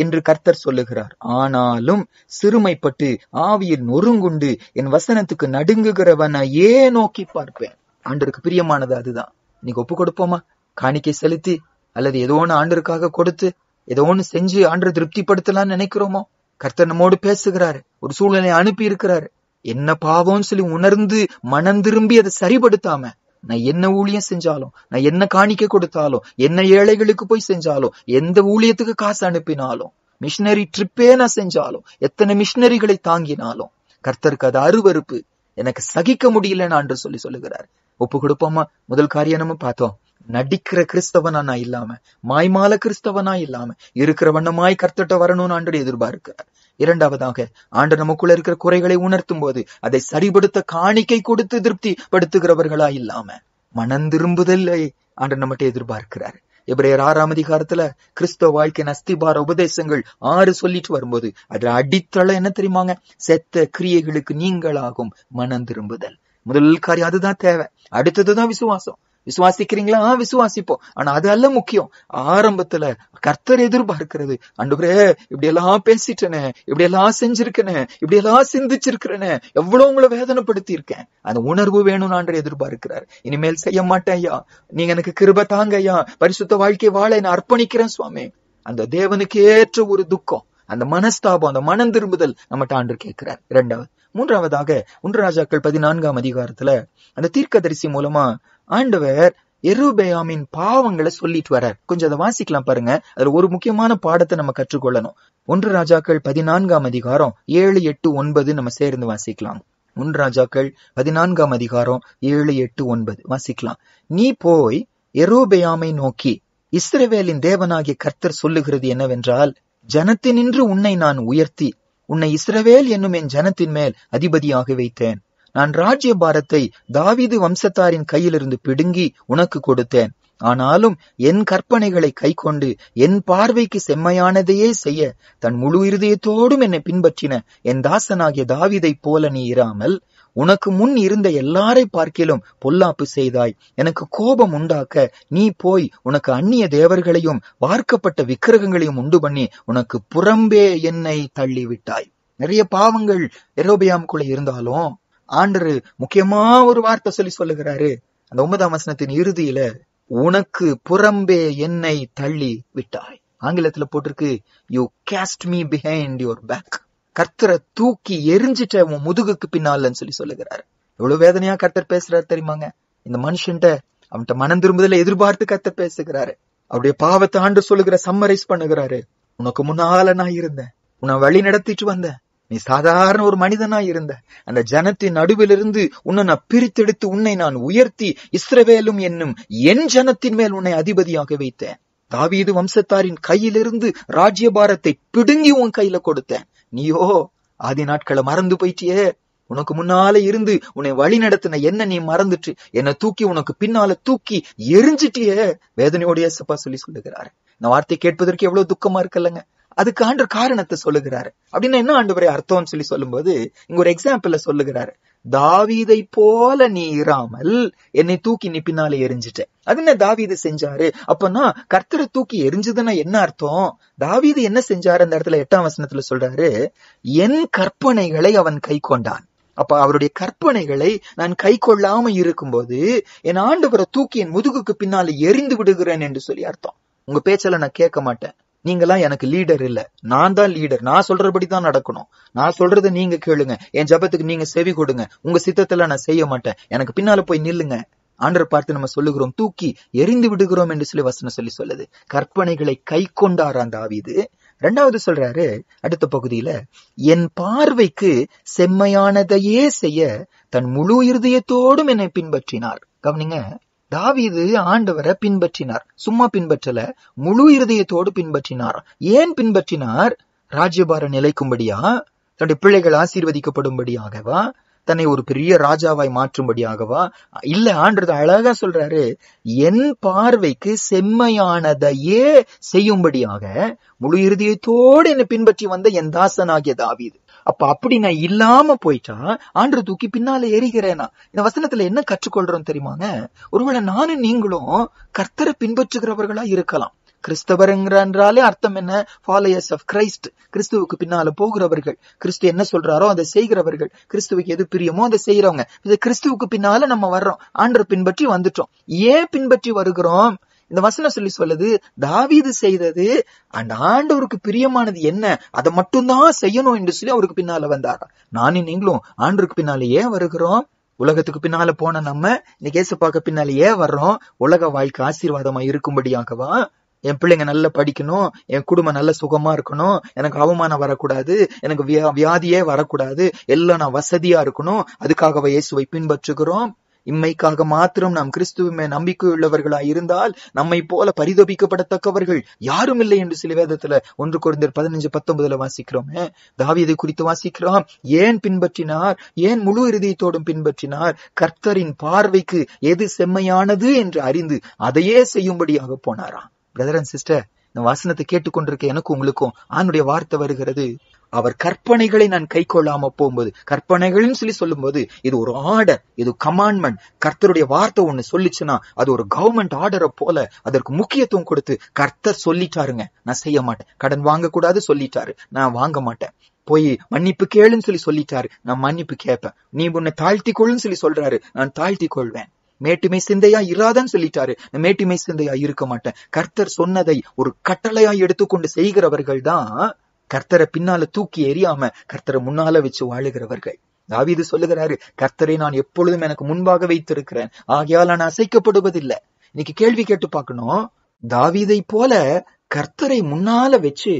Speaker 1: என்று கர்த்தர் சொல்லுகிறார். ஆனாலும் சிறுமைப்பட்டு ஆவியில் நொறுங்குண்டு என் வசனத்துக்கு நடுங்குகிறவனையே நோக்கி பார்ப்பேன். ஆண்டருக்கு பிரியமானது அதுதான். நீங்க ஒப்பு கொடுப்போமா? காணிக்கை செலுத்தி அல்லது ஏதோ ஒண்ணு ஆண்டருக்காக கொடுத்து ஏதோ ஒண்ணு செஞ்சு ஆண்டரை திருப்திப்படுத்தலாம்னு நினைக்கிறோமோ? கர்த்தர் நம்மோடு பேசுகிறாரு, ஒரு சூழ்நிலையை அனுப்பி இருக்கிறாரு. என்ன பாவம்னு சொல்லி உணர்ந்து மனம் திரும்பி அதை சரிபடுத்தாம, நான் என்ன ஊழியம் செஞ்சாலும், நான் என்ன காணிக்கை கொடுத்தாலும், என்ன ஏழைகளுக்கு போய் செஞ்சாலும், எந்த ஊழியத்துக்கு காசு அனுப்பினாலும், மிஷினரி ட்ரிப்பே நான் செஞ்சாலும், எத்தனை மிஷினரிகளை தாங்கினாலும் கர்த்தருக்கு அது அருவருப்பு. எனக்கு சகிக்க முடியலன்னு ஆண்டவர் சொல்லுகிறார். ஒப்பு கொடுப்போமா? முதல் காரியம் நம்ம பார்த்தோம், நடிக்கிற கிறிஸ்தவனா நான் இல்லாம, மாய்மால கிறிஸ்தவனா இல்லாம இருக்கிற வண்ணமாய் கர்த்தர்ட்ட வரணும்னு ஆண்டவர் எதிர்பார்க்கிறார். இரண்டாவதாக, ஆண்டவர் நமக்குள்ள இருக்கிற குறைகளை உணர்த்தும் போது அதை சரிபடுத்த காணிக்கை கொடுத்து திருப்தி படுத்துகிறவர்களா இல்லாம மனம் திரும்புதலை ஆண்டவர் நம்மகிட்ட எதிர்பார்க்கிறார். எபிரேயர் 6ஆம் அதிகாரத்துல கிறிஸ்தவ வாழ்க்கையின் அஸ்திபார உபதேசங்கள் 6 சொல்லிட்டு வரும்போது அதுல அடித்தளம் என்ன தெரியுமாங்க? செத்த கிரியைகளுக்கு நீங்களாகும் மனம் திரும்புதல். முதல் காரியம் அதுதான் தேவை. அடுத்ததுதான் விசுவாசம். விசுவாசிக்கிறீங்களா? விசுவாசிப்போம். ஆனா அது அல்ல முக்கியம். ஆரம்பத்துல கர்த்தர் எதிர்பார்க்கிறது, ஆண்டவரே இப்படி எல்லாம் பேசிட்டேனே, இப்படி எல்லாம் செஞ்சிருக்கேனே, இப்படி எல்லாம் சிந்திச்சிருக்கிறேனே, எவ்வளவு உங்களை வேதனைப்படுத்தி இருக்கேன், அந்த உணர்வு வேணும்னு ஆண்டவர் எதிர்பார்க்கிறார். இனிமேல் செய்ய மாட்டேன் ஐயா, நீங்க எனக்கு கிருபை தாங்க ஐயா, பரிசுத்த வாழ்க்கை வாழ நான் அர்ப்பணிக்கிறேன் சுவாமி. அந்த தேவனுக்கு ஏற்ற ஒரு துக்கம், அந்த மனஸ்தாபம், அந்த மனம் திரும்புதல் நம்மகிட்ட ஆண்டவர் கேட்கிறார். இரண்டாவது. மூன்றாவதாக 1 ராஜாக்கள் 14ஆம் அதிகாரத்துல அந்த தீர்க்கதரிசி மூலமா ஆண்டவர் யெரொபெயாமின் பாவங்களை சொல்லிட்டு வர்றார். கொஞ்சம் அதை வாசிக்கலாம் பாருங்க. அதுல ஒரு முக்கியமான பாடத்தை நம்ம கற்றுக்கொள்ளணும். 1 ராஜாக்கள் 14ஆம் அதிகாரம் 7, 8, 9 நம்ம சேர்ந்து வாசிக்கலாம். 1 ராஜாக்கள் 14ஆம் அதிகாரம் 7, 8, 9 வாசிக்கலாம். நீ போய் யெரொபெயாமை நோக்கி, இஸ்ரவேலின் தேவனாகிய கர்த்தர் சொல்லுகிறது என்னவென்றால், ஜனத்தினின்று உன்னை நான் உயர்த்தி உன்னை இஸ்ரவேல் என்னும் என் ஜனத்தின் மேல் அதிபதியாக வைத்தேன். நான் ராஜ்ய பாரத்தை தாவீது வம்சத்தாரின் கையிலிருந்து பிடுங்கி உனக்கு கொடுத்தேன். ஆனாலும் என் கற்பனைகளை கைக்கொண்டு என் பார்வைக்கு செம்மையானதையே செய்ய தன் முழு இருதயத்தோடும் என்னை பின்பற்றின என் தாசனாகிய தாவீதைப் போல நீ இராமல் உனக்கு முன் இருந்த எல்லாரை பார்க்கிலும் பொல்லாப்பு செய்தாய். எனக்கு கோபம் உண்டாக்க நீ போய் உனக்கு அந்நிய தேவர்களையும் வார்க்கப்பட்ட விக்கிரகங்களையும் உண்டு பண்ணி உனக்கு புறம்பே என்னை தள்ளிவிட்டாய். நிறைய பாவங்கள் யெரொபெயாமுக்குள்ள இருந்தாலும் ஆண்டவர் முக்கியமா ஒரு வார்த்தை சொல்லுகிறாரு. அந்த 9ஆம் வசனத்தின் இறுதியில, உனக்கு புறம்பே என்னை தள்ளி விட்டாய். ஆங்கிலத்துல போட்டிருக்கு, you cast me behind your back. கர்த்தரை தூக்கி எரிஞ்சிட்ட உன் முதுகுக்கு பின்னாலன்னு சொல்லுகிறாரு. எவ்வளவு வேதனையா கர்த்தர் பேசுறாரு தெரியுமாங்க. இந்த மனுஷன்ட்ட அவன்கிட்ட மனம் திரும்புதல எதிர்பார்த்து கர்த்தர் பேசுகிறாரு. அவருடைய பாவத்தை ஆண்டு சொல்லுகிற சம்மரைஸ் பண்ணுகிறாரு. உனக்கு முன்னால நான் இருந்தேன், உன்னை வழி நடத்திட்டு வந்தேன், நீ சாதாரண ஒரு மனிதனா இருந்த. அந்த ஜனத்தின் நடுவிலிருந்து உன்னை நான் பிரித்தெடுத்து உன்னை நான் உயர்த்தி இஸ்ரவேலும் என்னும் என் ஜனத்தின் மேல் உன்னை அதிபதியாக வைத்தேன். தாவீது வம்சத்தாரின் கையிலிருந்து ராஜ்யபாரத்தை பிடுங்கி உன் கையில கொடுத்தேன். நீயோ ஆதி நாட்களை மறந்து போயிட்டியே. உனக்கு முன்னால இருந்து உன்னை வழி நடத்தின என்ன நீ மறந்துட்டு என்னை தூக்கி உனக்கு பின்னால தூக்கி எரிஞ்சிட்டியே. வேதனையோடைய சப்பா சொல்லுகிறாரு. இந்த வார்த்தை கேட்பதற்கு எவ்வளவு துக்கமா இருக்குல்லங்க. அதுக்கு ஆண்டவர் காரணத்தை சொல்லுகிறாரு. அப்படின்னா என்ன ஆண்டவரே அர்த்தம் சொல்லும்போது இங்க ஒரு எக்ஸாம்பிள்ல சொல்லுகிறாரு. தாவீதை போல நீ இராமல் என்னை தூக்கி நீ பின்னால எரிஞ்சிட்ட. அது என்ன தாவீது செஞ்சாரு? அப்பனா கர்த்தரை தூக்கி எரிஞ்சதுன்னா என்ன அர்த்தம்? தாவீது என்ன செஞ்சாரு? அந்த இடத்துல 8ஆம் வசனத்துல சொல்றாரு, என் கற்பனைகளை அவன் கை கொண்டான். அப்ப அவருடைய கற்பனைகளை நான் கை கொள்ளாம இருக்கும்போது என் ஆண்டவரை தூக்கி என் முதுகுக்கு பின்னால எரிந்து விடுகிறேன் என்று சொல்லி அர்த்தம். உங்க பேச்செல்லாம் நான் கேட்க மாட்டேன், நீங்கெல்லாம் எனக்கு லீடர் இல்ல, நான் தான் லீடர், நான் சொல்றபடிதான் நடக்கணும், நான் சொல்றதை நீங்க கேளுங்க, என் ஜபத்துக்கு நீங்க செவி கொடுங்க, உங்க சித்தத்துல நான் செய்ய மாட்டேன், எனக்கு பின்னால போய் நில்லுங்க. ஆண்டவர் பார்த்து நம்ம சொல்லுகிறோம், தூக்கி எரிந்து விடுகிறோம் என்று சொல்லி வசனம் சொல்லுது. கற்பனைகளை கை கொண்டாராம் தாவீது. 2வது சொல்றாரு அடுத்த பகுதியில, என் பார்வைக்கு செம்மையானதையே செய்ய தன் முழு இருதயத்தோடும் என்னை பின்பற்றினார். கவனிங்க, தாவீது ஆண்டவரை பின்பற்றினார். சும்மா பின்பற்றல, முழு இருதயத்தோடு பின்பற்றினார். ஏன் பின்பற்றினார்? ராஜ்யபார நிலைக்கும்படியா, தன்னுடைய பிள்ளைகள் ஆசீர்வதிக்கப்படும்படியாகவா, தன்னை ஒரு பெரிய ராஜாவாய் மாற்றும்படியாகவா? இல்ல, ஆண்டவர் அழகா சொல்றாரு, என் பார்வைக்கு செம்மையானதையே செய்யும்படியாக முழு இருதயத்தோடு என்னை பின்பற்றி வந்த என் தாசனாகிய தாவீது. அப்ப அப்படி நான் இல்லாம போயிட்டா ஆண்டவர் தூக்கி பின்னால எரிகிறேனா? இந்த வசனத்துல என்ன கற்றுக்கொள்றோம் தெரியுமாங்க? ஒருவேளை நானும் நீங்களும் கர்த்தரை பின்பற்றுகிறவர்களா இருக்கலாம். கிறிஸ்தவர்ங்கிறாலே அர்த்தம் என்ன? Followers of Christ. கிறிஸ்துவுக்கு பின்னால போகிறவர்கள், கிறிஸ்து என்ன சொல்றாரோ அதை செய்கிறவர்கள், கிறிஸ்துவுக்கு எது பிரியமோ அதை செய்யறவங்க. இது கிறிஸ்துவுக்கு பின்னால நம்ம வர்றோம், ஆண்டரை பின்பற்றி வந்துட்டோம். ஏன் பின்பற்றி வருகிறோம்? இந்த வசனம் சொல்லுது, தாவீது செய்தது அந்த ஆண்டவருக்கு பிரியமானது என்ன, அதை மட்டும்தான் செய்யணும் என்று சொல்லி அவருக்கு பின்னால வந்தாரா? நானும் நீங்களும் ஆண்டவருக்கு பின்னால ஏன் வருகிறோம்? உலகத்துக்கு பின்னால போன நம்ம இன்னைக்கு ஏசப்பாக்க பின்னால ஏன் வர்றோம்? உலக வாழ்க்கை ஆசீர்வாதமா இருக்கும்படியாகவா? என் பிள்ளைங்க நல்லா படிக்கணும், என் குடும்பம் நல்ல சுகமா இருக்கணும், எனக்கு அவமானம் வரக்கூடாது, எனக்கு வியாதியே வரக்கூடாது, எல்லாம் நான் வசதியா இருக்கணும், அதுக்காகவே இயேசுவை பின்பற்றுகிறோம். இம்மைக்காக மாத்திரம் நாம் கிறிஸ்துவ நம்பிக்கை உள்ளவர்களாய் இருந்தால் நம்மை போல பரிதபிக்கப்படத்தக்கவர்கள் யாரும் இல்லை என்று சில வேதத்துல 1 கொரிந்தியர் 15:19 வாசிக்கிறோமே. தாவீதை குறித்து வாசிக்கிறோம். ஏன் பின்பற்றினார்? ஏன் முழு இருதயத்தோடும் பின்பற்றினார்? கர்த்தரின் பார்வைக்கு எது செம்மையானது என்று அறிந்து அதையே செய்யும்படியாக போனாராம். பிரதர் அண்ட் சிஸ்டர், இந்த வாசனத்தை கேட்டுக்கொண்டிருக்க எனக்கு உங்களுக்கும் ஆண்டுடைய வார்த்தை வருகிறது. அவர் கற்பனைகளை நான் கை கொள்ளாம போகும்போது, கற்பனைகள்னு சொல்லி சொல்லும் போது இது ஒரு ஆர்டர், இது கமாண்ட்மெண்ட். கர்த்தருடைய வார்த்தை ஒண்ணு சொல்லிச்சுன்னா அது ஒரு கவர்மெண்ட் ஆர்டரை போல அதற்கு முக்கியத்துவம் கொடுத்து, கர்த்தர் சொல்லிட்டாருங்க நான் செய்ய மாட்டேன், கடன் வாங்க கூடாது சொல்லிட்டாரு நான் வாங்க மாட்டேன், போய் மன்னிப்பு கேளுன்னு சொல்லி சொல்லிட்டாரு நான் மன்னிப்பு கேட்பேன், நீ உன்னை தாழ்த்தி கொள்ளுன்னு சொல்லி சொல்றாரு நான் தாழ்த்தி கொள்வேன், மேட்டுமை சிந்தையா இராதான்னு சொல்லிட்டாரு நான் மேட்டுமை சிந்தையா இருக்க மாட்டேன். கர்த்தர் சொன்னதை ஒரு கட்டளையா எடுத்துக்கொண்டு செய்கிறவர்கள் தான் கர்த்தரை பின்னால தூக்கி எறியாம கர்த்தரை முன்னால வச்சு வாழுகிறவர்கள். தாவீது சொல்லுகிறாரு, கர்த்தரை நான் எப்பொழுதும் எனக்கு முன்பாக வைத்திருக்கிறேன், ஆகையால் நான் அசைக்கப்படுவதில்லை. இன்னைக்கு கேள்வி கேட்டு பார்க்கணும், தாவீதை போல கர்த்தரை முன்னால வச்சு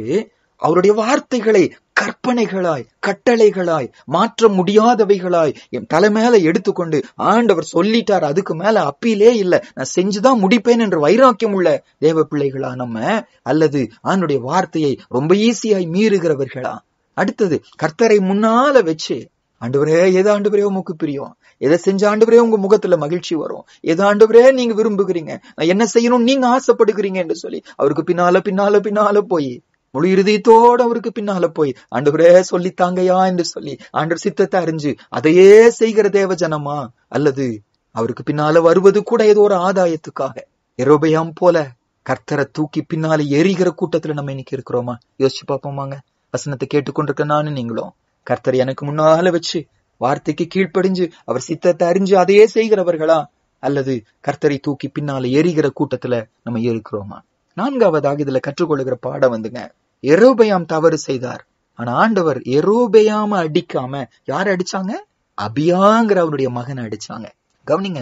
Speaker 1: அவருடைய வார்த்தைகளை கற்பனைகளாய் கட்டளைகளாய் மாற்ற முடியாதவைகளாய் என் தலைமையில எடுத்துக்கொண்டு ஆண்டவர் சொல்லிட்டார், அதுக்கு மேல அப்பீலே இல்ல, நான் செஞ்சுதான் முடிப்பேன் என்று வைராக்கியம் உள்ள தேவ பிள்ளைகளா நம்ம, அல்லது ஆண்டுடைய வார்த்தையை ரொம்ப ஈஸியாய் மீறுகிறவர்களா? அடுத்தது, கர்த்தரை முன்னால வச்சு ஆண்டவரே எது ஆண்டவரே உமக்கு பிரியம், எதை செஞ்ச ஆண்டவரே உங்க முகத்துல மகிழ்ச்சி வரும், எது ஆண்டவரே நீங்க விரும்புகிறீங்க, நான் என்ன செய்யணும் நீங்க ஆசைப்படுகிறீங்க என்று சொல்லி அவருக்கு பின்னால பின்னால பின்னால போய் முழு இருதயத்தோடு அவருக்கு பின்னால போய் ஆண்டவரே சொல்லித்தாங்கயா என்று சொல்லி ஆண்டவர் சித்தத்தை அறிஞ்சு அதையே செய்கிற தேவ ஜனமா, அல்லது அவருக்கு பின்னால வருவது கூட ஏதோ ஒரு ஆதாயத்துக்காக யெரொபெயாம் போல கர்த்தரை தூக்கி பின்னால எரிகிற கூட்டத்துல நம்ம இன்னைக்கு இருக்கிறோமா? யோசிச்சு பார்ப்போமாங்க. வசனத்தை கேட்டுக்கொண்டிருக்க நானும் நீங்களும் கர்த்தர் எனக்கு முன்னால வச்சு வார்த்தைக்கு கீழ்ப்படிஞ்சு அவர் சித்தத்தை அறிஞ்சு அதையே செய்கிறவர்களா, அல்லது கர்த்தரை தூக்கி பின்னால எரிகிற கூட்டத்துல நம்ம இருக்கிறோமா? நான்காவதாக இதுல கற்றுக்கொள்ளுகிற பாடம் வந்துங்க, யெரொபெயாம் தவறு செய்தார். ஆனா ஆண்டவர் யெரொபெயாம அடிக்காம யார அடிச்சாங்க? அபியாங்கிற அவருடைய மகனை அடிச்சாங்க. கவனிங்க,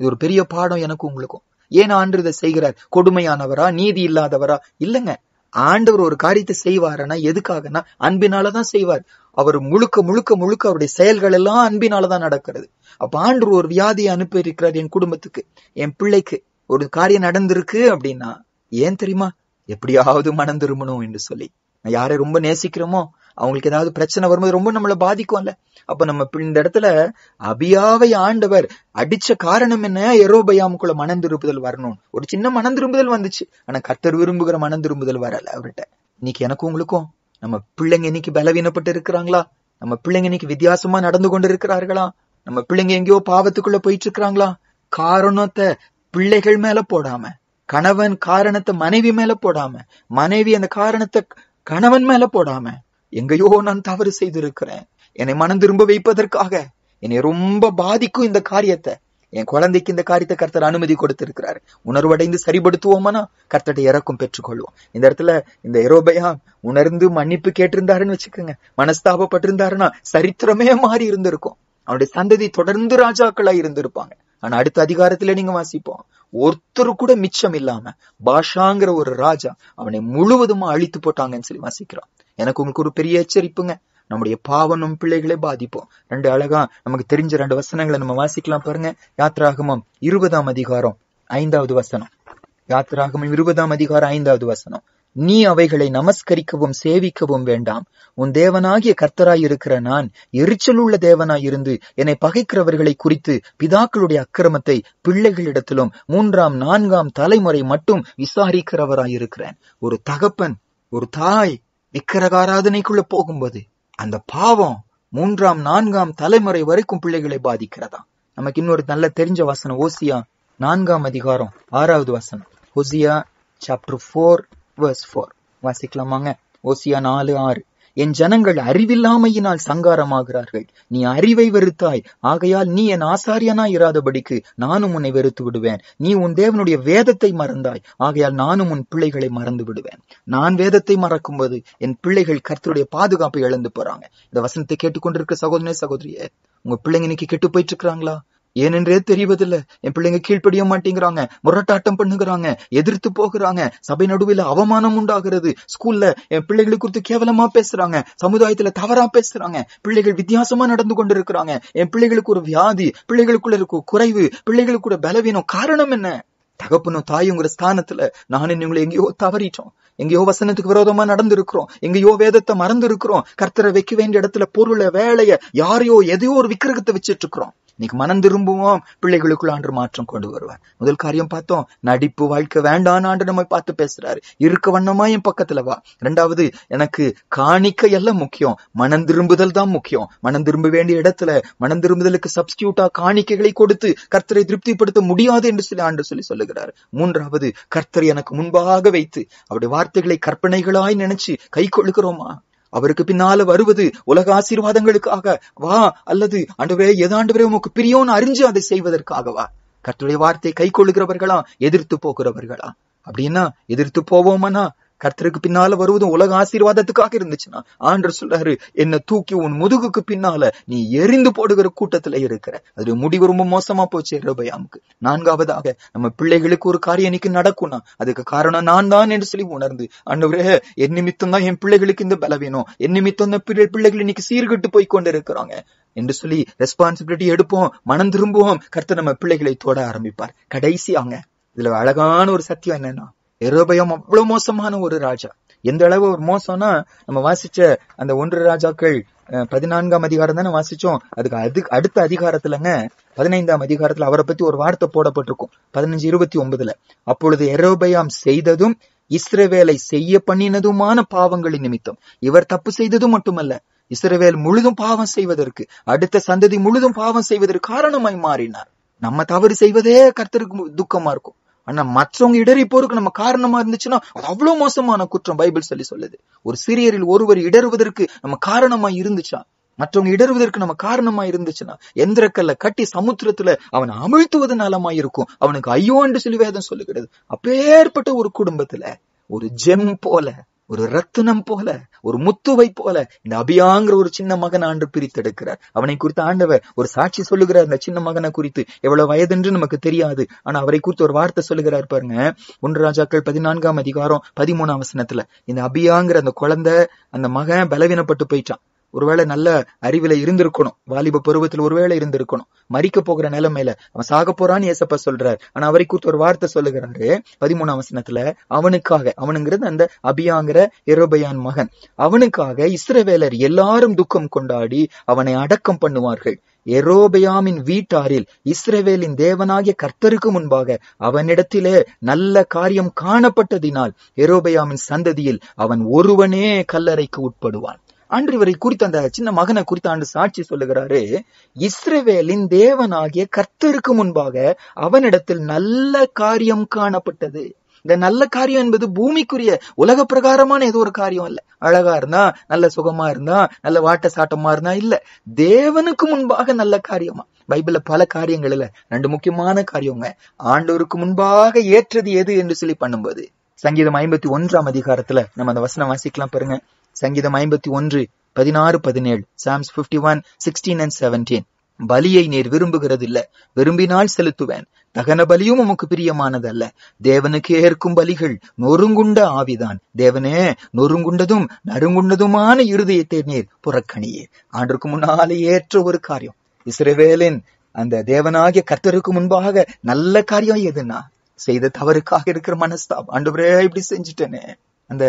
Speaker 1: இது ஒரு பெரிய பாடம் எனக்கும் உங்களுக்கும். ஏன் ஆண்டு இதை செய்கிறார்? கொடுமையானவரா, நீதி இல்லாதவரா? இல்லங்க. ஆண்டவர் ஒரு காரியத்தை செய்வாருன்னா எதுக்காகனா அன்பினாலதான் செய்வார். அவர் முழுக்க முழுக்க முழுக்க அவருடைய செயல்கள் எல்லாம் அன்பினாலதான் நடக்கிறது. அப்ப ஆண்டவர் ஒரு வியாதியை அனுப்பி இருக்கிறார் என் குடும்பத்துக்கு, என் பிள்ளைக்கு ஒரு காரியம் நடந்திருக்கு அப்படின்னா ஏன் தெரியுமா? எப்படியாவது மனம் திரும்பணும் என்று சொல்லி. யாரை ரொம்ப நேசிக்கிறோமோ அவங்களுக்கு ஏதாவது பிரச்சனை வரும்போது ரொம்ப நம்மளை பாதிக்கும்ல. அப்ப நம்ம இந்த இடத்துல அபியாவை ஆண்டவர் அடிச்ச காரணம் என்ன? யெரொபெயாமுக்குள்ள மனம் திரும்புதல் வரணும். ஒரு சின்ன மனம் திரும்புதல் வந்துச்சு. ஆனா கர்த்தர் விரும்புகிற மனம் திரும்புதல் வரல அவர்கிட்ட. இன்னைக்கு எனக்கு உங்களுக்கும் நம்ம பிள்ளைங்க இன்னைக்கு பலவீனப்பட்டு இருக்கிறாங்களா? நம்ம பிள்ளைங்க இன்னைக்கு வித்தியாசமா நடந்து கொண்டு இருக்கிறார்களா? நம்ம பிள்ளைங்க எங்கேயோ பாவத்துக்குள்ள போயிட்டு இருக்கிறாங்களா? காரணத்தை பிள்ளைகள் மேல போடாம, கணவன் காரணத்தை மனைவி மேல போடாம, மனைவி அந்த காரணத்தை கணவன் மேல போடாம, எங்கேயோ நான் தவறு செய்திருக்கிறேன், என்னை மனம் திரும்ப வைப்பதற்காக என்னை ரொம்ப பாதிக்கும் இந்த காரியத்தை, என் குழந்தைக்கு இந்த காரியத்தை கர்த்தர் அனுமதி கொடுத்திருக்கிறாரு, உணர்வடைந்து சரிபடுத்துவோமானா கர்த்தருடைய இரக்கம் பெற்றுக்கொள்வோம். இந்த இடத்துல இந்த யெரொபெயாம் உணர்ந்து மன்னிப்பு கேட்டிருந்தாருன்னு வச்சுக்கோங்க, மனஸ்தாபப்பட்டிருந்தாருன்னா சரித்திரமே மாறி இருந்திருக்கும். அவனுடைய சந்ததி தொடர்ந்து ராஜாக்களா இருந்திருப்பாங்க. ஆனா அடுத்த அதிகாரத்துல நீங்க வாசிப்போம், ஒருத்தரு கூட மிச்சம் இல்லாம பாஷாங்கிற ஒரு ராஜா அவனை முழுவதுமா அழித்து போட்டாங்கன்னு சொல்லி வாசிக்கிறோம். எனக்கு உங்களுக்கு ஒரு பெரிய எச்சரிப்புங்க, நம்முடைய பாவனும் பிள்ளைகளே பாதிப்போம். ரெண்டு அழகா நமக்கு தெரிஞ்ச 2 வசனங்களை நம்ம வாசிக்கலாம் பாருங்க. யாத்திராகமம் 20ஆம் அதிகாரம் 5வது வசனம். யாத்திராகமம் 20ஆம் அதிகாரம் 5வது வசனம். நீ அவைகளை நமஸ்கரிக்கவும் சேவிக்கவும் வேண்டாம். உன் தேவனாகிய கர்த்தராய் இருக்கிற நான் எரிச்சல் உள்ள தேவனாய் இருந்து என்னை பகைக்கிறவர்களை குறித்து பிதாக்களுடைய அக்கிரமத்தை பிள்ளைகளிடத்திலும் 3ஆம் 4ஆம் தலைமுறை மட்டும் விசாரிக்கிறவராய் இருக்கிறேன். ஒரு தகப்பன், ஒரு தாய் விக்கிரகாராதனைக்குள்ள போகும்போது அந்த பாவம் 3ஆம் 4ஆம் தலைமுறை வரைக்கும் பிள்ளைகளை பாதிக்கிறதா. நமக்கு இன்னொரு நல்ல தெரிஞ்ச வசனம், ஓசியா 4ஆம் அதிகாரம் 6வது வசனம். ஓசியா சாப்டர் 4 verse 4 வாசிக்கலாமாங்க? ஓசியா 4:6. என் ஜனங்கள் அறிவில்லாமையினால் சங்காரமாகிறார்கள். நீ அறிவை வெறுத்தாய், ஆகையால் நீ என் ஆசாரியனாய் இராதபடிக்கு நானும் உன்னை வெறுத்து விடுவேன். நீ உன் தேவனுடைய வேதத்தை மறந்தாய், ஆகையால் நானும் உன் பிள்ளைகளை மறந்து விடுவேன். நான் வேதத்தை மறக்கும்போது என் பிள்ளைகள் கர்த்தருடைய பாதுகாப்பை இழந்து போறாங்க. இந்த வசனத்தை கேட்டுக்கொண்டிருக்கிற சகோதரனே சகோதரியே, உங்க பிள்ளைங்க இன்னைக்கு கெட்டு போயிட்டு இருக்கிறாங்களா? ஏனென்றே தெரிவதில்லை. என் பிள்ளைங்க கீழ்ப்படிய மாட்டேங்கிறாங்க, முரட்டாட்டம் பண்ணுகிறாங்க, எதிர்த்து போகிறாங்க, சபை நடுவில் அவமானம் உண்டாகிறது, ஸ்கூல்ல என் பிள்ளைகளை குறித்து கேவலமா பேசுறாங்க, சமுதாயத்துல தவறா பேசுறாங்க, பிள்ளைகள் வித்தியாசமா நடந்து கொண்டு இருக்கிறாங்க, என் பிள்ளைகளுக்கு ஒரு வியாதி, பிள்ளைகளுக்குள்ள இருக்க குறைவு, பிள்ளைகளுக்குள்ள பலவீனம். காரணம் என்ன? தகப்பனும் தாயுங்கிற ஸ்தானத்துல நானும் உங்களை எங்கேயோ தவறிட்டோம், எங்கேயோ வசனத்துக்கு விரோதமா நடந்திருக்கிறோம், எங்கேயோ வேதத்தை மறந்து இருக்கிறோம், கர்த்தரை வைக்க வேண்டிய இடத்துல பொருளை வேலைய யாரையோ எதையோ ஒரு விக்கிரகத்தை வச்சிட்டு இருக்கிறோம். இன்னைக்கு மனம் திரும்புவோம், பிள்ளைகளுக்குள்ள ஆண்டு மாற்றம் கொண்டு வருவார். முதல் காரியம் பார்த்தோம், நடிப்பு வாழ்க்கை வேண்டான்னு ஆண்டு நம்ம பார்த்து பேசுறாரு. இருக்க வண்ணமா என் பக்கத்துல வா. 2வது, எனக்கு காணிக்கை எல்லாம் முக்கியம், மனம் திரும்புதல் தான் முக்கியம். மனம் திரும்ப வேண்டிய இடத்துல மனம் திரும்புதலுக்கு சப்ஸ்டியூட்டா காணிக்கைகளை கொடுத்து கர்த்தரை திருப்திப்படுத்த முடியாது என்று சொல்லி ஆண்டு சொல்லுகிறார். 3வது, கர்த்தர் எனக்கு முன்பாக வைத்து அவருடைய வார்த்தைகளை கற்பனைகளாய் நினைச்சு கை கொள்ளுகிறோமா? அவருக்கு பின்னால வருவது உலக ஆசீர்வாதங்களுக்காக வா, அல்லது ஆண்டவரே எதாண்டவரே உமக்கு பிரியோன்னு அறிஞ்சு அதை செய்வதற்காகவா? கர்த்தருடைய வார்த்தை கை கொள்ளுகிறவர்களா, எதிர்த்து போகிறவர்களா? அப்படின்னா எதிர்த்து போவோமானா கர்த்தருக்கு பின்னால வருவதும் உலக ஆசீர்வாதத்துக்காக இருந்துச்சுன்னா ஆண்டவர் சொல்றாரு, என்ன தூக்கி உன் முதுகுக்கு பின்னால நீ எரிந்து போடுகிற கூட்டத்துல இருக்கிற. அது முடிவு ரொம்ப மோசமா போச்சு யெரொபெயாமுக்கு. 4வதாக, நம்ம பிள்ளைகளுக்கு ஒரு காரியம் இன்னைக்கு நடக்கும்னா அதுக்கு காரணம் நான் தான் என்று சொல்லி உணர்ந்து, ஆண்டவரே என் நிமித்தம் தான் என் பிள்ளைகளுக்கு இந்த பலவீனம், என் நிமித்தம் தான் பிள்ளைகள் இன்னைக்கு சீர்கெட்டு போய் கொண்டு இருக்கிறாங்க என்று சொல்லி ரெஸ்பான்சிபிலிட்டி எடுப்போம், மனம் திரும்புவோம். கர்த்தர் நம்ம பிள்ளைகளை தொட ஆரம்பிப்பார். கடைசியாங்க இதுல அழகான ஒரு சத்தியம் என்னன்னா, யெரொபெயாம் அவ்வளவு மோசமான ஒரு ராஜா. எந்த அளவு ஒரு மோசம்னா, நம்ம வாசிச்ச அந்த 1 ராஜாக்கள் 14ஆம் அதிகாரம் தானே வாசிச்சோம். அதுக்கு அடுத்த அதிகாரத்துலங்க 15ஆம் அதிகாரத்துல அவரை பத்தி ஒரு வார்த்தை போடப்பட்டிருக்கும். 15:29. அப்பொழுது யெரொபெயாம் செய்ததும் இஸ்ரவேலை செய்ய பண்ணினதுமான பாவங்களின் நிமித்தம், இவர் தப்பு செய்ததும் மட்டுமல்ல, இஸ்ரவேல் முழுதும் பாவம் செய்வதற்கு, அடுத்த சந்ததி முழுதும் பாவம் செய்வதற்கு காரணமாய் மாறினார். நம்ம தவறு செய்வதே கர்த்தருக்கு துக்கமா இருக்கும், ஆனா மற்றவங்க இடறி போருக்கு நம்ம காரணமா இருந்துச்சுன்னா அவ்வளவு மோசமான குற்றம் பைபிள் சொல்லுது. ஒரு சிறியரில் ஒருவர் இடறுவதற்கு நம்ம காரணமா இருந்துச்சா மற்றவங்க இடறுவதற்கு நம்ம காரணமா இருந்துச்சுன்னா எந்திரக்கல்ல கட்டி சமுத்திரத்துல அவனை அமிழ்த்துவது நலமா இருக்கும். அவனுக்கு ஐயோ என்று சொல்லி வேதம் சொல்லுகிறது. அப்பேற்பட்ட ஒரு குடும்பத்துல ஒரு ஜெம் போல, ஒரு ரத்தினம் போல, ஒரு முத்துவை போல இந்த அபியாங்கிற ஒரு சின்ன மகன் ஆண்டு பிரித்தெடுக்கிறார். அவனை குறித்து ஆண்டவர் ஒரு சாட்சி சொல்லுகிறார். இந்த சின்ன மகனை குறித்து எவ்வளவு வயதென்று நமக்கு தெரியாது, ஆனா அவரை குறித்து ஒரு வார்த்தை சொல்லுகிறார் பாருங்க. 1 ராஜாக்கள் 14ஆம் அதிகாரம் 13ஆம் வசனத்துல இந்த அபியாங்கிற அந்த குழந்தை, அந்த மகன் பலவீனப்பட்டு போயிட்டான். ஒருவேளை நல்ல அறிவில இருந்திருக்கணும், வாலிப பருவத்தில் ஒருவேளை இருந்திருக்கணும், மரிக்க போகிற நிலைமையில அவன் சாக போறான்னு ஏசப்பா சொல்றாரு. ஆனா அவரை குறித்து ஒரு வார்த்தை சொல்லுகிறாரு 13ஆம் வசனத்துல, அவனுக்காக, அவனுங்கிறது அந்த அபியாங்கிற யெரொபெயாம் மகன், அவனுக்காக இஸ்ரவேலர் எல்லாரும் துக்கம் கொண்டாடி அவனை அடக்கம் பண்ணுவார்கள். யெரொபெயாமின் வீட்டாரில் இஸ்ரவேலின் தேவனாகிய கர்த்தருக்கு முன்பாக அவனிடத்திலே நல்ல காரியம் காணப்பட்டதினால் யெரொபெயாமின் சந்ததியில் அவன் ஒருவனே கல்லறைக்கு உட்படுவான். அன்று இவரை குறித்து, அந்த சின்ன மகனை குறித்து ஆண்டு சாட்சி சொல்லுகிறாரு. இஸ்ரவேலின் தேவனாகிய கர்த்தருக்கு முன்பாக அவனிடத்தில் நல்ல காரியம் காணப்பட்டது. இந்த நல்ல காரியம் என்பது பூமிக்குரிய உலக பிரகாரமான ஏதோ ஒரு காரியம் இல்ல. அழகா இருந்தா, நல்ல சுகமா இருந்தா, நல்ல வாட்ட சாட்டமா இருந்தா இல்ல, தேவனுக்கு முன்பாக நல்ல காரியமா. பைபிள்ல பல காரியங்கள் இல்ல, 2 முக்கியமான காரியங்க. ஆண்டவருக்கு முன்பாக ஏற்றது எது என்று சொல்லி பண்ணும்போது, சங்கீதம் 51ஆம் அதிகாரத்துல நம்ம அந்த வசனம் வாசிக்கலாம் பாருங்க. சங்கீதம் 51, 16, 17. Psalms 51, 16 and 17. பலியை நீர் விரும்புகிறது இல்ல, விரும்பினால் செலுத்துவேன். தகன பலியும் உமக்கு பிரியமானதல்ல. தேவனுக்கு ஏற்கும் பலிகள் நொறுங்குண்ட ஆவிதான். தேவனே, நொறுங்குண்டதும் நறுங்குண்டதுமான இருதயத்தை நீர் புறக்கணியே. ஆண்டுக்கு முன்னாலே ஏற்ற ஒரு காரியம், இஸ்ரவேலின் அந்த தேவனாகிய கர்த்தருக்கு முன்பாக நல்ல காரியம் எதுன்னா, செய்த தவறுக்காக இருக்கிற மனஸ்தாபம். ஆண்டவரே இப்படி செஞ்சுட்டேனே. அந்த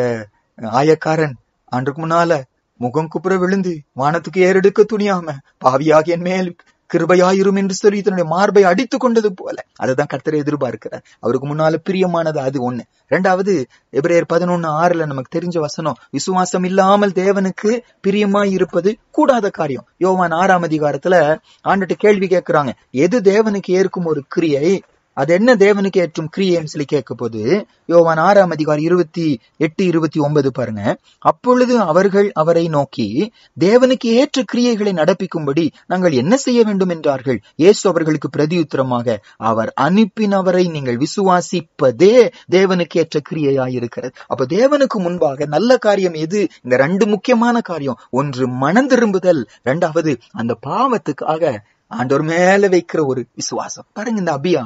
Speaker 1: ஆயக்காரன் ஆண்டுக்கு முன்னால முகம் குப்புற விழுந்து வானத்துக்கு ஏறெடுக்க துணியாம, பாவியாக என் மேல் கிருபையாயிரும் என்று சொல்லி தன்னுடைய மார்பை அடித்து கொண்டது போல, அதுதான் கர்த்தரை எதிர்பார்க்கிறார். அவருக்கு முன்னால பிரியமானது அது ஒண்ணு. 2வது எபிரேயர் 11:6 நமக்கு தெரிஞ்ச வசனம், விசுவாசம் இல்லாமல் தேவனுக்கு பிரியமாய் இருப்பது கூடாத காரியம். யோவான் 6ஆம் அதிகாரத்துல ஆண்டுட்டு கேள்வி கேட்கிறாங்க, எது தேவனுக்கு ஏற்கும் ஒரு கிரியை, அது என்ன தேவனுக்கு ஏற்றும் கிரியைன்னு சொல்லி கேட்க போது, யோவான் 6ஆம் அதிகாரம் 28, 29 பாருங்க. அப்பொழுது அவர்கள் அவரை நோக்கி, தேவனுக்கு ஏற்ற கிரியைகளை நடப்பிக்கும்படி நாங்கள் என்ன செய்ய வேண்டும் என்றார்கள். இயேசு அவர்களுக்கு பிரதியுத்தரமாக, அவர் அனுப்பினவரை நீங்கள் விசுவாசிப்பதே தேவனுக்கு ஏற்ற கிரியையாயிருக்கிறது. அப்ப தேவனுக்கு முன்பாக நல்ல காரியம் எது? இந்த 2 முக்கியமான காரியம். ஒன்று மனம் திரும்புதல், 2வது அந்த பாவத்துக்காக ஆண்டவர் மேல வைக்கிற ஒரு விசுவாசம். பாருங்க, இந்த அபியா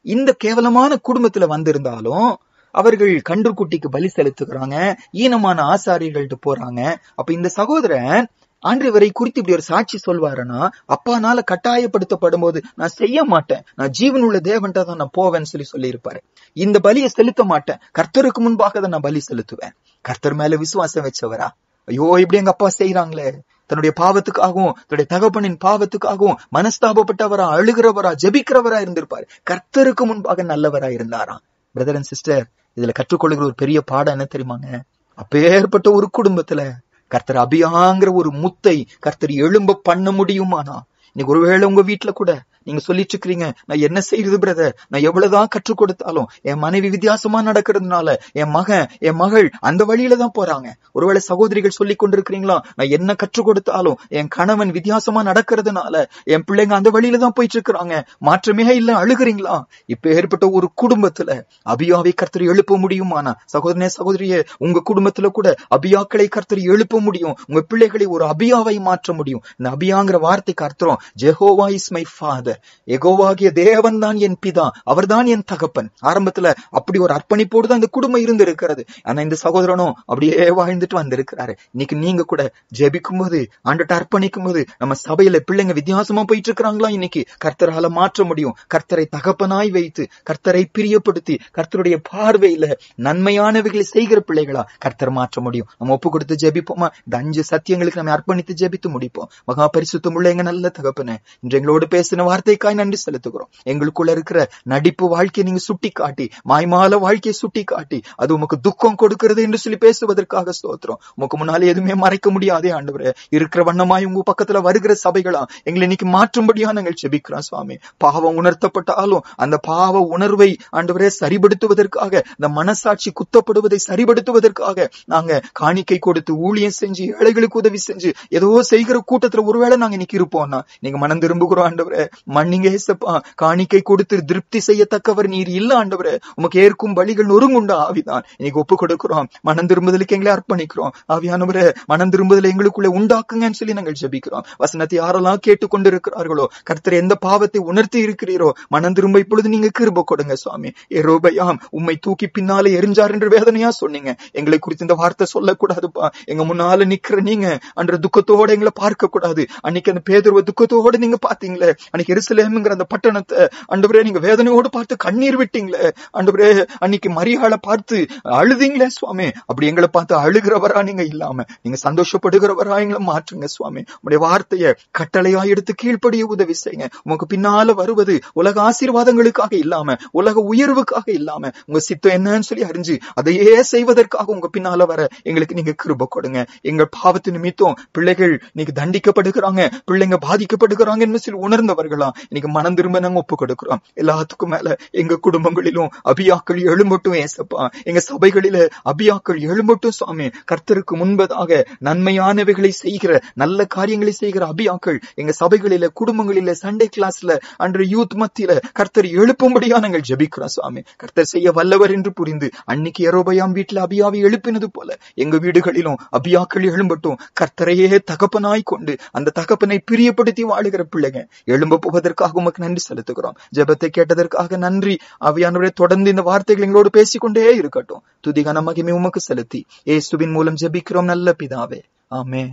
Speaker 1: இந்த கேவலமான குடும்பத்துல வந்திருந்தாலும் அவர்கள் கன்றுக்குட்டிக்கு பலி செலுத்துகிறாங்க, ஈனமான ஆசாரியர்கள்ட்ட போறாங்க. அப்ப இந்த சகோதரன் ஆண்டவரை குறித்து இப்படி ஒரு சாட்சி சொல்வாருன்னா, அப்பானால கட்டாயப்படுத்தப்படும் போது நான் செய்ய மாட்டேன், நான் ஜீவன் உள்ள தேவன்ட்ட தான் நான் போவேன்னு சொல்லி இருப்பாரு. இந்த பலியை செலுத்த மாட்டேன், கர்த்தருக்கு முன்பாக தான் நான் பலி செலுத்துவேன். கர்த்தர் மேல விசுவாசம் வச்சவரா? ஐயோ இப்படி எங்க அப்பா செய்யறாங்களே, தன்னுடைய பாவத்துக்காகவும் தன்னுடைய தகப்பனின் பாவத்துக்காகவும் மனஸ்தாபப்பட்டவரா, அழுகிறவரா, ஜெபிக்கிறவரா இருந்திருப்பாரு. கர்த்தருக்கு முன்பாக நல்லவரா இருந்தாராம். பிரதர் அண்ட் சிஸ்டர், இதுல கற்றுக்கொள்கிற ஒரு பெரிய பாடம் என்ன தெரியுமாங்க? அப்பேற்பட்ட ஒரு குடும்பத்துல கர்த்தர் அபியாங்கிற ஒரு முத்தை கர்த்தர் எழும்ப பண்ண முடியுமானா, இன்னைக்கு ஒருவேளை உங்க வீட்டுல கூட நீங்க சொல்லிட்டு இருக்கிறீங்க, நான் என்ன செய்யறது பிரதர், நான் எவ்வளவுதான் கற்றுக் கொடுத்தாலும் என் மனைவி வித்தியாசமா நடக்கிறதுனால என் மகன் என் மகள் அந்த வழியில தான் போறாங்க. ஒருவேளை சகோதரிகள் சொல்லி கொண்டிருக்கிறீங்களா, நான் என்ன கற்றுக் கொடுத்தாலும் என் கணவன் வித்தியாசமா நடக்கிறதுனால என் பிள்ளைங்க அந்த வழியில தான் போயிட்டு இருக்கிறாங்க, மாற்றமே இல்ல, அழுகிறீங்களா? இப்ப ஏற்பட்ட ஒரு குடும்பத்துல அபியாவை கர்த்தர் எழுப்ப முடியுமானா, சகோதரனே சகோதரியே, உங்க குடும்பத்துல கூட அபியாக்களை கர்த்தர் எழுப்ப முடியும். உங்க பிள்ளைகளை ஒரு அபியாவை மாற்ற முடியும். இந்த அபியாங்கிற வார்த்தைக்கு அர்த்தம், ஜெகோவா இஸ் மை ஃபாதர், யெகோவாகிய தேவன் தான் என் பிதா, அவர் தான் என் தகப்பன். ஆரம்பத்துல அப்படி ஒரு அர்ப்பணிப்போடு தான் இந்த குடும்பம் இருந்து இருக்கிறது. ஆனா இந்த சகோதரனும் அப்படியே வாழ்ந்துட்டு வந்திருக்கிறாரு. இன்னைக்கு நீங்க கூட ஜெபிக்கும் போது, ஆண்டுட்டு அர்ப்பணிக்கும் போது, நம்ம சபையில பிள்ளைங்க வித்தியாசமா போயிட்டு இருக்கிறாங்களா, இன்னைக்கு கர்த்தரால மாற்ற முடியும். கர்த்தரை தகப்பனாய் வைத்து, கர்த்தரை பிரியப்படுத்தி, கர்த்தருடைய பார்வையில நன்மையானவைகளை செய்கிற பிள்ளைகளா கர்த்தர் மாற்ற முடியும். நம்ம ஒப்பு கொடுத்து ஜெபிப்போமா? இந்த 5 சத்தியங்களுக்கு நம்ம அர்ப்பணித்து ஜெபித்து முடிப்போம். மகா பரிசுத்தம் உள்ள எங்க நல்ல தகப்பனே, இன்று எங்களோடு பேசின வார்த்தைக்காய் நன்றி செலுத்துகிறோம். எங்களுக்குள்ள இருக்கிற நடிப்பு வாழ்க்கையை நீங்க சுட்டி காட்டி, மாய்மால வாழ்க்கையை சுட்டி காட்டி, அது உமக்கு துக்கம் கொடுக்கிறது என்று சொல்லி பேசுவதற்காக ஸ்தோத்திரம். உமக்கு முன்னாலே எதுவுமே மறைக்க முடியாதே ஆண்டவரே. இருக்கிற வண்ணமாய் உங்க பக்கத்துல வருகிற சபைகளா எங்களை இன்னைக்கு மாற்றும்படியா நாங்கள் ஜெபிக்கிறோம் சுவாமி. பாவம் உணர்த்தப்பட்டாலும் அந்த பாவ உணர்வை ஆண்டவரே சரிபடுத்துவதற்காக, இந்த மனசாட்சி குத்தப்படுவதை சரிபடுத்துவதற்காக நாங்க காணிக்கை கொடுத்து ஊழியம் செஞ்சு ஏழைகளுக்கு உதவி செஞ்சு ஏதோ செய்கிற கூட்டத்துல ஒருவேளை நாங்க இன்னைக்கு இருப்போம்னா நீங்க மனம் திரும்புகிறோம் ஆண்டவரே. மன்னிங்க ஏசப்பா. காணிக்கை கொடுத்து திருப்தி செய்யத்தக்கவர் நீர் இல்ல ஆண்டவரே. உமக்கு ஏற்கும் பலிகள் நொறுங்குண்ட ஆவிதான் இன்னைக்கு ஒப்பு கொடுக்கிறோம். மனம் திரும்புதலுக்கு எங்களை அர்ப்பணிக்கிறோம். ஆவியானவரே, மனம் திரும்புதலை எங்களுக்குள்ள உண்டாக்குங்கன்னு சொல்லி நாங்கள் ஜெபிக்கிறோம். வசனத்தை யாரெல்லாம் கேட்டுக்கொண்டு இருக்கிறார்களோ, கர்த்தர் எந்த பாவத்தை உணர்த்தி இருக்கிறீரோ, மனம் திரும்ப இப்பொழுது நீங்க கிருபை கொடுங்க சுவாமி. யெரொபெயாம் உம்மை தூக்கி பின்னாலே எரிஞ்சார் என்று வேதனையா சொன்னீங்க. எங்களை குறித்து இந்த வார்த்தை சொல்லக்கூடாதுப்பா. எங்க முன்னால நிக்கிற நீங்க அன்ற துக்கத்தோட எங்களை பார்க்க கூடாது. அன்னைக்கு அந்த பேதுருவ துக்கத்தோட நீங்க பாத்தீங்களே, அன்னைக்கு எருசலேம்ங்கிற அந்த பட்டணத்தை ஆண்டவரே நீங்க வேதனையோடு பார்த்து கண்ணீர் விட்டீங்களே ஆண்டவரே. அன்னைக்கு மரியாளை பார்த்து அழுதீங்களே சுவாமி. அப்படி எங்களை பார்த்து அழுகிறவரா நீங்க இல்லாம நீங்க சந்தோஷப்படுகிறவரா எங்களை மாற்றுங்க சுவாமி. உங்களுடைய வார்த்தையை கட்டளையா எடுத்து கீழ்ப்படிய உதவி செய்யுங்க. உமக்கு பின்னால வருவது உலக ஆசீர்வாதங்களுக்காக இல்லாம, உலக உயர்வுக்காக இல்லாம, உங்க சித்தம் என்னன்னு சொல்லி அறிஞ்சு அதையே செய்வதற்காக உங்க பின்னால வர எங்களுக்கு நீங்க கிருபை கொடுங்க. எங்க பாவத்து நிமித்தம் பிள்ளைகள் இன்னைக்கு தண்டிக்கப்படுகிறாங்க, பிள்ளைங்க பாதிக்கப்படுகிறாங்கன்னு சொல்லி உணர்ந்தவர்களா இன்னைக்கு மனம் திரும்ப நாங்க ஒப்பு கொடுக்கிறோம். எல்லாத்துக்கும் மேல எங்க குடும்பங்களிலும் அபியாக்கள் எழும்பட்டும் ஏசப்பா. எங்க சபைகளில அபியாக்கள் எழும்பட்டும் சுவாமி. கர்த்தருக்கு முன்பதாக நன்மையானவைகளை செய்கிற, நல்ல காரியங்களை செய்கிற அபியாக்கள் எங்க சபைகளில, குடும்பங்களில, சண்டே கிளாஸ்ல, அன்று யூத் மத்தியில கர்த்தர் எழுப்பும்படியா நாங்கள் ஜெபிக்கிறோம் சுவாமி. கர்த்தர் செய்ய வல்லவர் என்று புரிந்து அன்னைக்கு யெரொபெயாம் வீட்டுல அபியாவை எழுப்பினது போல எங்க வீடுகளிலும் அபியாக்கள் எழும்பட்டும். கர்த்தரையே தகப்பனாய் கொண்டு அந்த தகப்பனை பிரியப்படுத்தி வாழுகிற பிள்ளைங்க எழும்ப போவதற்காக உமக்கு நன்றி செலுத்துகிறோம். ஜெபத்தை கேட்டதற்காக நன்றி. ஆவியானவரே, தொடர்ந்து இந்த வார்த்தைகள் எங்களோடு பேசிக்கொண்டே இருக்கட்டும். துதி கன மகிமை உமக்கு செலுத்தி இயேசுவின் மூலம் ஜெபிக்கிறோம் நல்ல பிதாவே. ஆமென்.